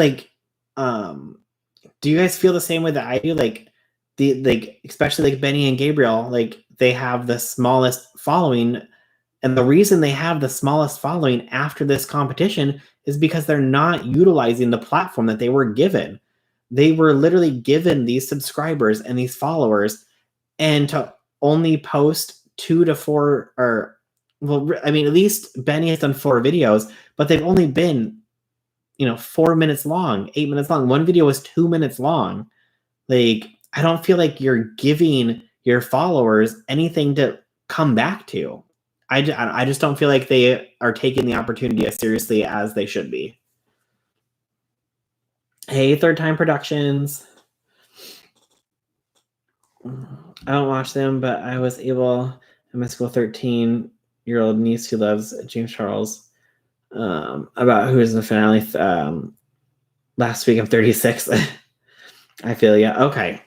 guys feel the same way that I do? Like especially like Benny and Gabriel, like they have the smallest following. And the reason they have the smallest following after this competition is because they're not utilizing the platform that they were given. They were literally given these subscribers and these followers, and to only post 2 to 4, or, well, I mean, at least Benny has done 4 videos, but they've only been, 4 minutes long, 8 minutes long. One video was 2 minutes long. Like, I don't feel like you're giving your followers anything to come back to. I just don't feel like they are taking the opportunity as seriously as they should be. Hey, Third Time Productions. I don't watch them, but I was able, my school 13-year-old niece who loves James Charles, about who is in the finale last week. I'm 36. I feel yeah. Okay.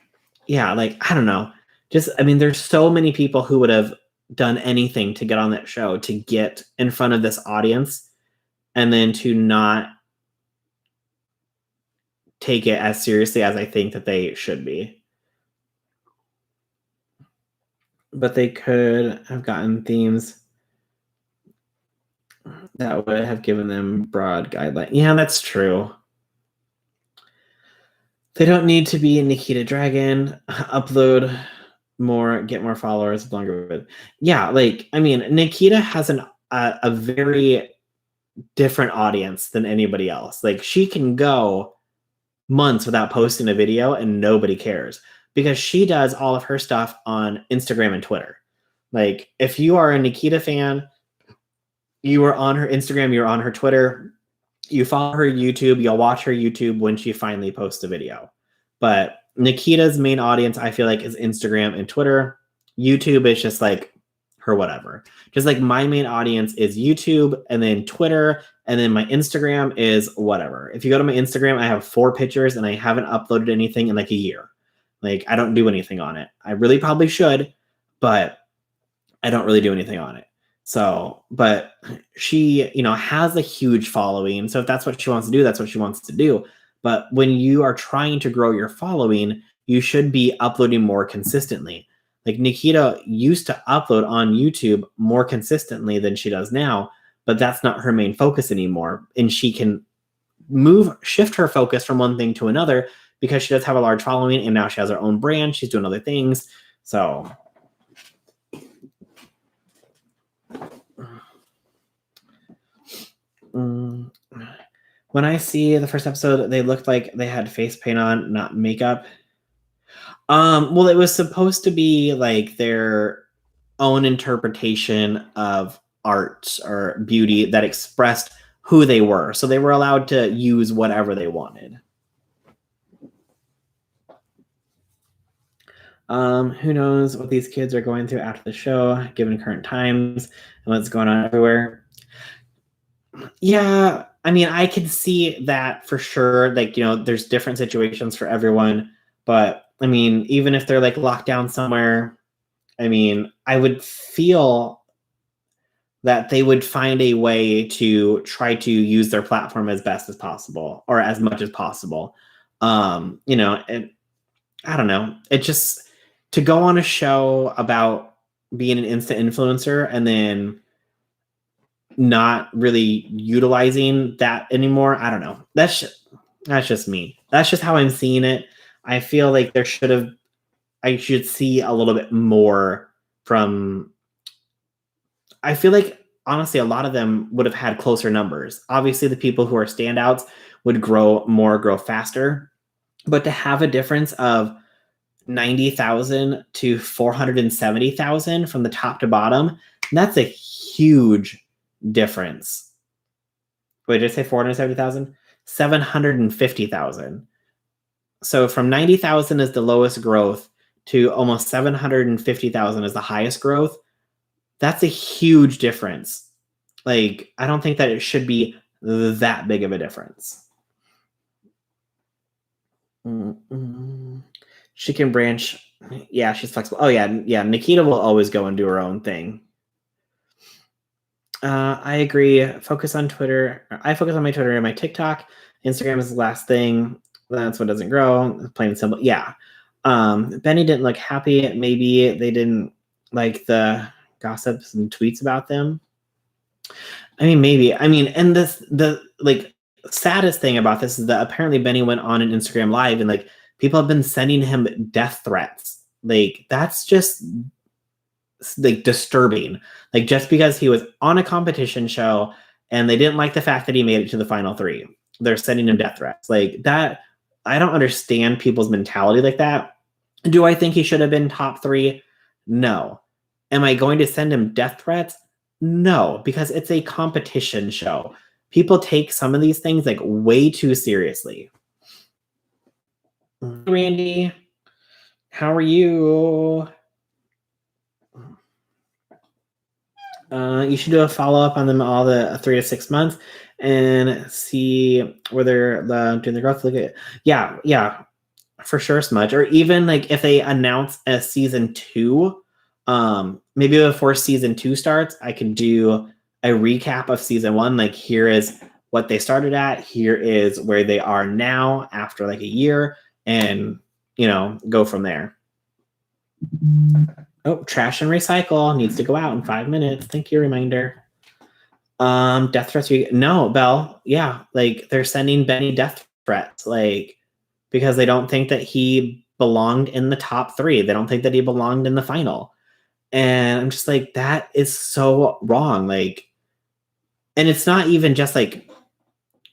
Yeah, like, I don't know. Just, I mean, there's so many people who would have done anything to get on that show, to get in front of this audience, and then to not take it as seriously as I think that they should be. But they could have gotten themes that would have given them broad guidelines. Yeah, that's true. They don't need to be Nikita Dragon. Upload more, get more followers, longer. Yeah, like, I mean, Nikita has a very different audience than anybody else. Like, she can go months without posting a video and nobody cares, because she does all of her stuff on Instagram and Twitter. Like, if you are a Nikita fan, you are on her Instagram, you're on her Twitter, you follow her YouTube, you'll watch her YouTube when she finally posts a video. But Nikita's main audience, I feel like, is Instagram and Twitter. YouTube is just like her whatever. Just like my main audience is YouTube, and then Twitter, and then my Instagram is whatever. If you go to my Instagram, I have 4 pictures and I haven't uploaded anything in like a year. Like, I don't do anything on it. I really probably should, but I don't really do anything on it. So, but she, has a huge following. So if that's what she wants to do, that's what she wants to do. But when you are trying to grow your following, you should be uploading more consistently. Like Nikita used to upload on YouTube more consistently than she does now, but that's not her main focus anymore. And she can shift her focus from one thing to another because she does have a large following and now she has her own brand. She's doing other things. So when I see the first episode, they looked like they had face paint on, not makeup. Well, it was supposed to be like their own interpretation of art or beauty that expressed who they were. So they were allowed to use whatever they wanted. Who knows what these kids are going through after the show, given current times and what's going on everywhere. Yeah, I mean, I could see that for sure. Like, there's different situations for everyone. But I mean, even if they're like locked down somewhere, I mean, I would feel that they would find a way to try to use their platform as best as possible or as much as possible. And I don't know. It just to go on a show about being an instant influencer and then not really utilizing that anymore. I don't know. That's just me. That's just how I'm seeing it. I feel like I should see a little bit more from. I feel like honestly, a lot of them would have had closer numbers. Obviously, the people who are standouts would grow faster, but to have a difference of 90,000 to 470,000 from the top to bottom, that's a huge difference. Wait, did I say 470,000? 750,000. So from 90,000 is the lowest growth to almost 750,000 is the highest growth. That's a huge difference. Like, I don't think that it should be that big of a difference. She can branch. Yeah, she's flexible. Oh, yeah. Nikita will always go and do her own thing. I agree. Focus on Twitter. I focus on my Twitter and my TikTok. Instagram is the last thing. That's what doesn't grow. Plain and simple. Yeah. Benny didn't look happy. Maybe they didn't like the gossips and tweets about them. I mean, maybe. I mean, and the saddest thing about this is that apparently Benny went on an Instagram Live and like people have been sending him death threats. Like, that's just like disturbing. Like, just because he was on a competition show and they didn't like the fact that he made it to the final three, they're sending him death threats. Like that, I don't understand people's mentality like that. Do I think he should have been top 3? No. Am I going to send him death threats? No, because it's a competition show. People take some of these things like way too seriously. Randy, how are you? You should do a follow-up on them all the 3 to 6 months and see where they're doing the growth. Look at yeah, for sure, Smudge. Or even like if they announce a season 2, maybe before season 2 starts, I can do a recap of season 1. Like, here is what they started at, here is where they are now after like a year, and go from there. Oh, trash and recycle needs to go out in 5 minutes. Thank you, reminder. Death threats. No, Belle. Yeah, like they're sending Benny death threats, like because they don't think that he belonged in the top 3. They don't think that he belonged in the final. And I'm just like, that is so wrong. Like, and it's not even just like,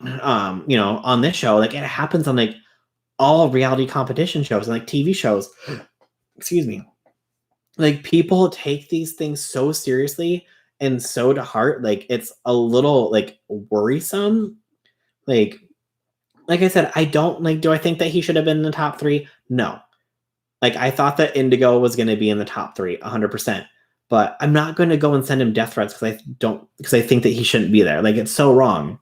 on this show. Like, it happens on like all reality competition shows and like TV shows. Excuse me. Like, people take these things so seriously and so to heart. Like, it's a little like worrisome. Like I said, I don't like. Do I think that he should have been in the top 3? No. Like, I thought that Indigo was going to be in the top 3, 100%. But I'm not going to go and send him death threats because I think that he shouldn't be there. Like, it's so wrong.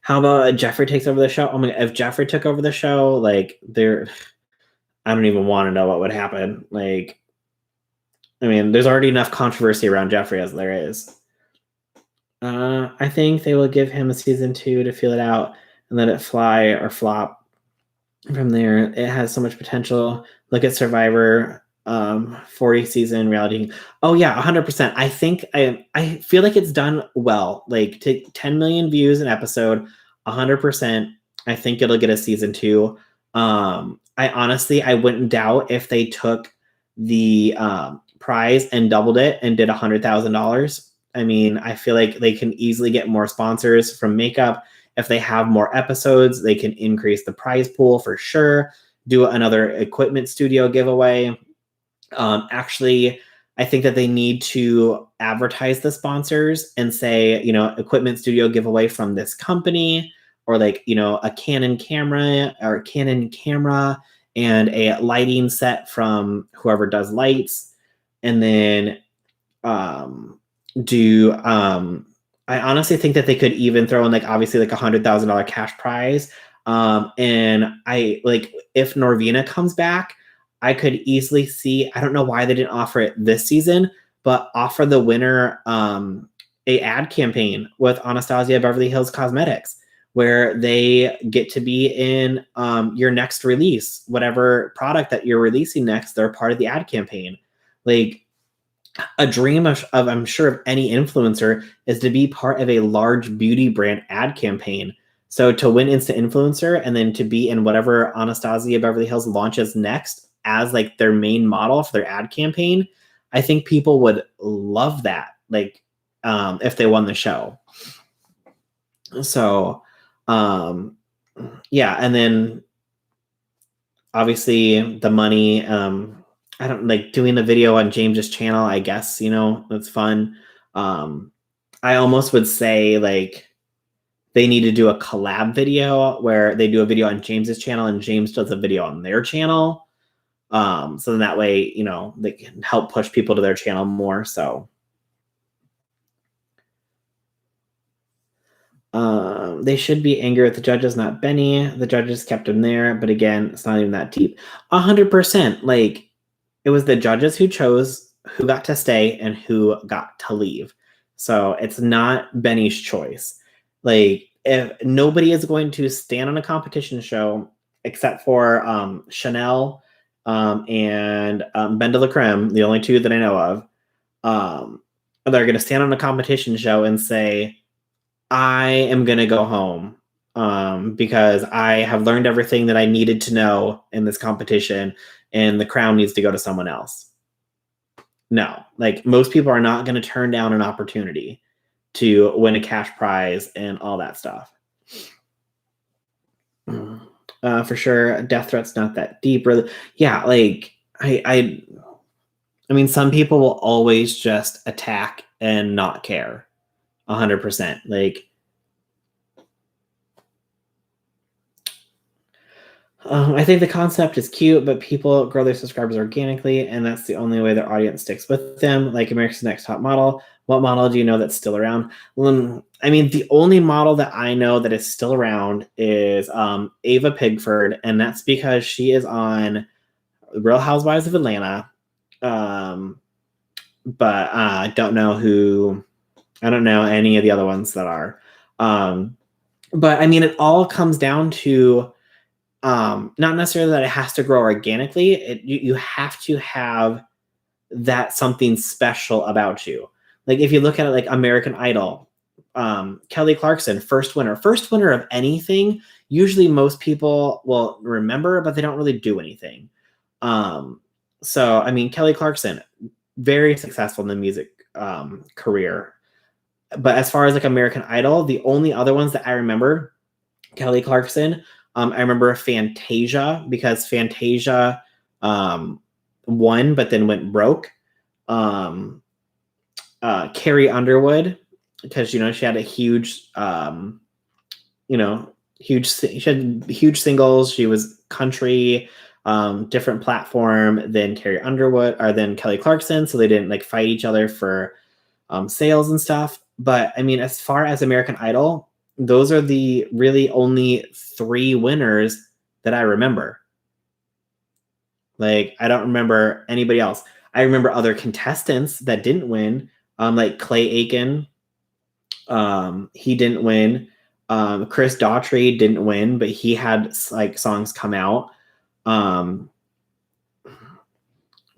How about Jeffree takes over the show? Oh my God, if Jeffree took over the show, like I don't even want to know what would happen. Like, I mean, there's already enough controversy around Jeffrey as there is. I think they will give him a season 2 to feel it out and let it fly or flop from there. It has so much potential. Look at Survivor, 40 season reality. Oh yeah, 100%. I think I feel like it's done well. Like to 10 million views an episode, 100%. I think it'll get a season 2. I honestly I wouldn't doubt if they took the prize and doubled it and did $100,000. I mean, I feel like they can easily get more sponsors from makeup. If they have more episodes, they can increase the prize pool for sure. Do another equipment studio giveaway. Actually, I think that they need to advertise the sponsors and say, equipment studio giveaway from this company, or like, a Canon camera and a lighting set from whoever does lights. And then I honestly think that they could even throw in like obviously like $100,000 cash prize. And I like if Norvina comes back, I could easily see. I don't know why they didn't offer it this season, but offer the winner a ad campaign with Anastasia Beverly Hills Cosmetics, where they get to be in your next release, whatever product that you're releasing next. They're part of the ad campaign. Like a dream of I'm sure of any influencer is to be part of a large beauty brand ad campaign. So to win Instant Influencer and then to be in whatever Anastasia Beverly Hills launches next as like their main model for their ad campaign, I think people would love that. Like if they won the show. So yeah, and then obviously the money. I don't like doing a video on James's channel. I guess that's fun. I almost would say like they need to do a collab video where they do a video on James's channel and James does a video on their channel. So then that way, they can help push people to their channel more. So they should be angry with the judges, not Benny. The judges kept him there, but again, it's not even that deep. 100%. Like it was the judges who chose who got to stay and who got to leave. So it's not Benny's choice. Like if nobody is going to stand on a competition show except for Chanel and Ben de la Creme, the only two that I know of, they're going to stand on a competition show and say, I am going to go home because I have learned everything that I needed to know in this competition and the crown needs to go to someone else. No, like most people are not going to turn down an opportunity to win a cash prize and all that stuff. For sure. Death threat's not that deep. Really. Yeah. Like I mean, some people will always just attack and not care 100%. Like, I think the concept is cute, but people grow their subscribers organically, and that's the only way their audience sticks with them. Like America's Next Top Model. What model do you know that's still around? Well, I mean, the only model that I know that is still around is Ava Pigford, and that's because she is on Real Housewives of Atlanta. But I don't know who. I don't know any of the other ones that are. But I mean, it all comes down to not necessarily that it has to grow organically. You have to have that something special about you. Like if you look at it like American Idol, Kelly Clarkson, first winner of anything. Usually most people will remember, but they don't really do anything. So I mean, Kelly Clarkson, very successful in the music career. But as far as like American Idol, the only other ones that I remember, Kelly Clarkson, I remember Fantasia because Fantasia won, but then went broke. Carrie Underwood, because she had a huge, she had huge singles. She was country, different platform than Carrie Underwood or than Kelly Clarkson, so they didn't like fight each other for sales and stuff. But I mean, as far as American Idol, those are the really only 3 winners that I remember. Like, I don't remember anybody else. I remember other contestants that didn't win, like Clay Aiken. He didn't win. Chris Daughtry didn't win, but he had like songs come out.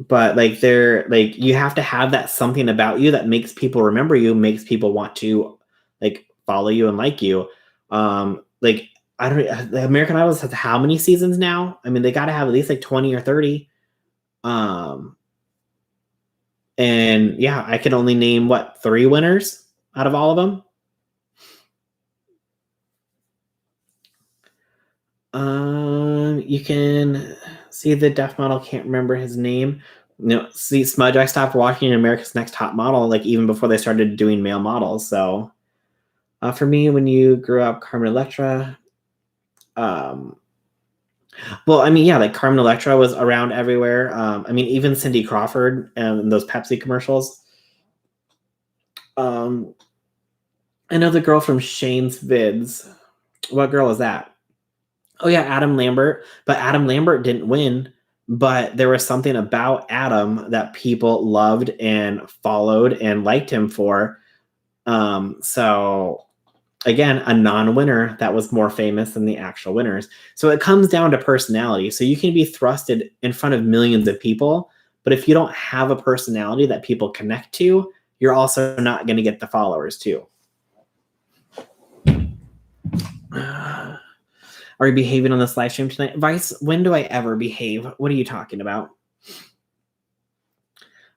But like they're like, you have to have that something about you that makes people remember you, makes people want to like follow you and like you. Like I don't, the American Idol has how many seasons now? I mean, they got to have at least like 20 or 30. And yeah, I can only name what, 3 winners out of all of them. You can see the deaf model, can't remember his name. See, Smudge, I stopped watching America's Next Top Model like even before they started doing male models. So for me, when you grew up, Carmen Electra. Well, I mean, yeah, like Carmen Electra was around everywhere. I mean, even Cindy Crawford and those Pepsi commercials. I know the girl from Shane's Vids. What girl is that? Oh yeah, Adam Lambert. But Adam Lambert didn't win. But there was something about Adam that people loved and followed and liked him for. So again, a non-winner that was more famous than the actual winners. So it comes down to personality. So you can be thrusted in front of millions of people, but if you don't have a personality that people connect to, you're also not going to get the followers too. Are you behaving on this live stream tonight? Vice, when do I ever behave? What are you talking about?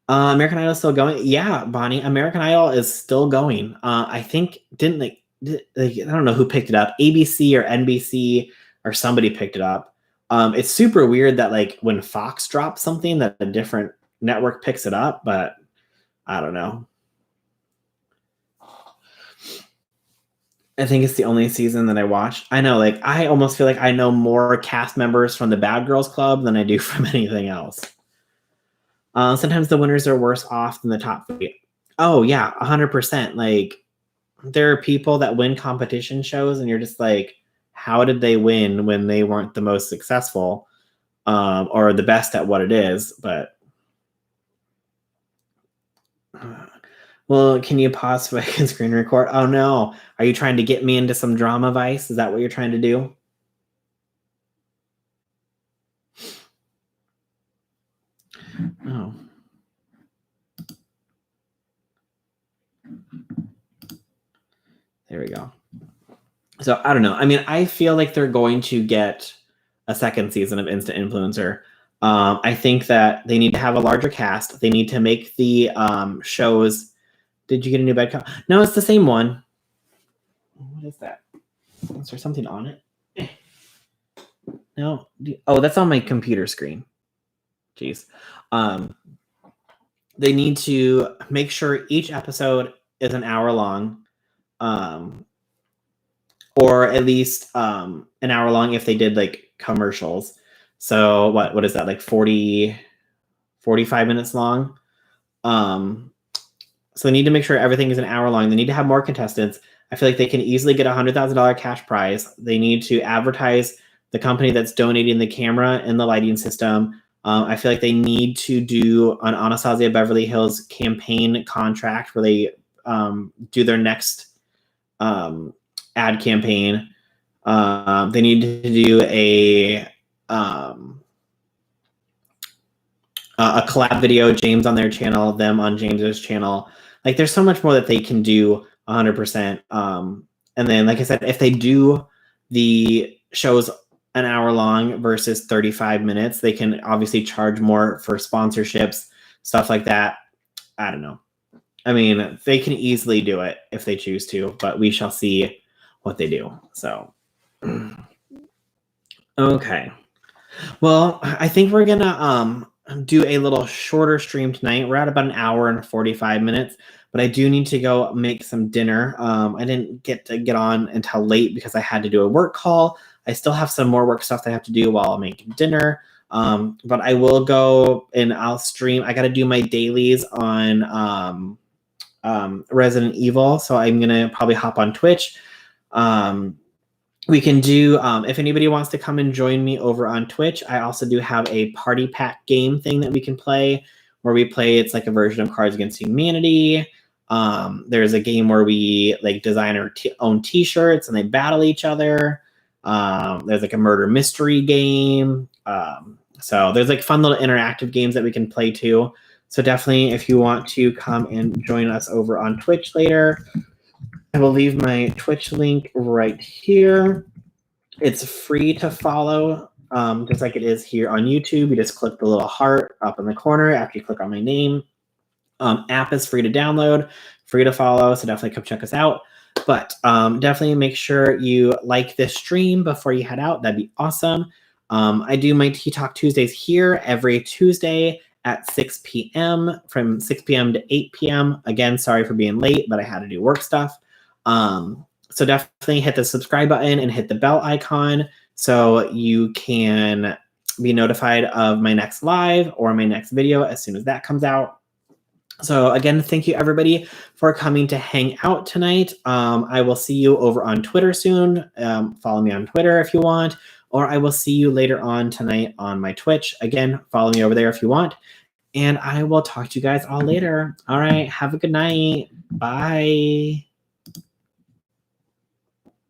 American Idol is still going? Yeah, Bonnie, American Idol is still going. I think, didn't they, I don't know who picked it up, ABC or NBC or somebody picked it up. It's super weird that like when Fox drops something that a different network picks it up, but I don't know. I think it's the only season that I watched. I know, like, I almost feel like I know more cast members from the Bad Girls Club than I do from anything else. Sometimes the winners are worse off than the top 3. Oh, yeah, 100%. Like, there are people that win competition shows, and you're just like, how did they win when they weren't the most successful or the best at what it is? But well, can you pause so I can screen record? Oh no, are you trying to get me into some drama, Vice? Is that what you're trying to do? Oh. There we go. So I don't know. I mean, I feel like they're going to get a second season of Instant Influencer. I think that they need to have a larger cast. They need to make the shows. Did you get a new bed cover? No, it's the same one. What is that? Is there something on it? No. Oh, that's on my computer screen. Jeez. They need to make sure each episode is an hour long. Or at least an hour long if they did like commercials. So what is that, like 45 minutes long? So they need to make sure everything is an hour long. They need to have more contestants. I feel like they can easily get $100,000 cash prize. They need to advertise the company that's donating the camera and the lighting system. I feel like they need to do an Anastasia Beverly Hills campaign contract where they do their next ad campaign. They need to do a collab video, James on their channel, them on James's channel. Like, there's so much more that they can do 100%. And then, like I said, if they do the shows an hour long versus 35 minutes, they can obviously charge more for sponsorships, stuff like that. I don't know. I mean, they can easily do it if they choose to, but we shall see what they do. So, okay. Well, I think we're gonna do a little shorter stream tonight. We're at about an hour and 45 minutes, but I do need to go make some dinner. I didn't get to get on until late because I had to do a work call. I still have some more work stuff that I have to do while I'm making dinner. But I will go and I'll stream. I got to do my dailies on Resident Evil, so I'm gonna probably hop on Twitch. we can do, if anybody wants to come and join me over on Twitch, I also do have a party pack game thing that we can play where we play, it's like a version of Cards Against Humanity. There's a game where we like design our own t-shirts and they battle each other. There's like a murder mystery game. So there's like fun little interactive games that we can play too. So definitely if you want to come and join us over on Twitch later, I will leave my Twitch link right here. It's free to follow, just like it is here on YouTube. You just click the little heart up in the corner after you click on my name. App is free to download, free to follow, so definitely come check us out. But definitely make sure you like this stream before you head out. That'd be awesome. I do my Tea Talk Tuesdays here every Tuesday at 6 p.m. from 6 p.m. to 8 p.m. Again, sorry for being late, but I had to do work stuff. So definitely hit the subscribe button and hit the bell icon so you can be notified of my next live or my next video as soon as that comes out. So again, thank you everybody for coming to hang out tonight. I will see you over on Twitter soon. Follow me on Twitter if you want, or I will see you later on tonight on my Twitch. Again, follow me over there if you want. And I will talk to you guys all later. All right, have a good night. Bye.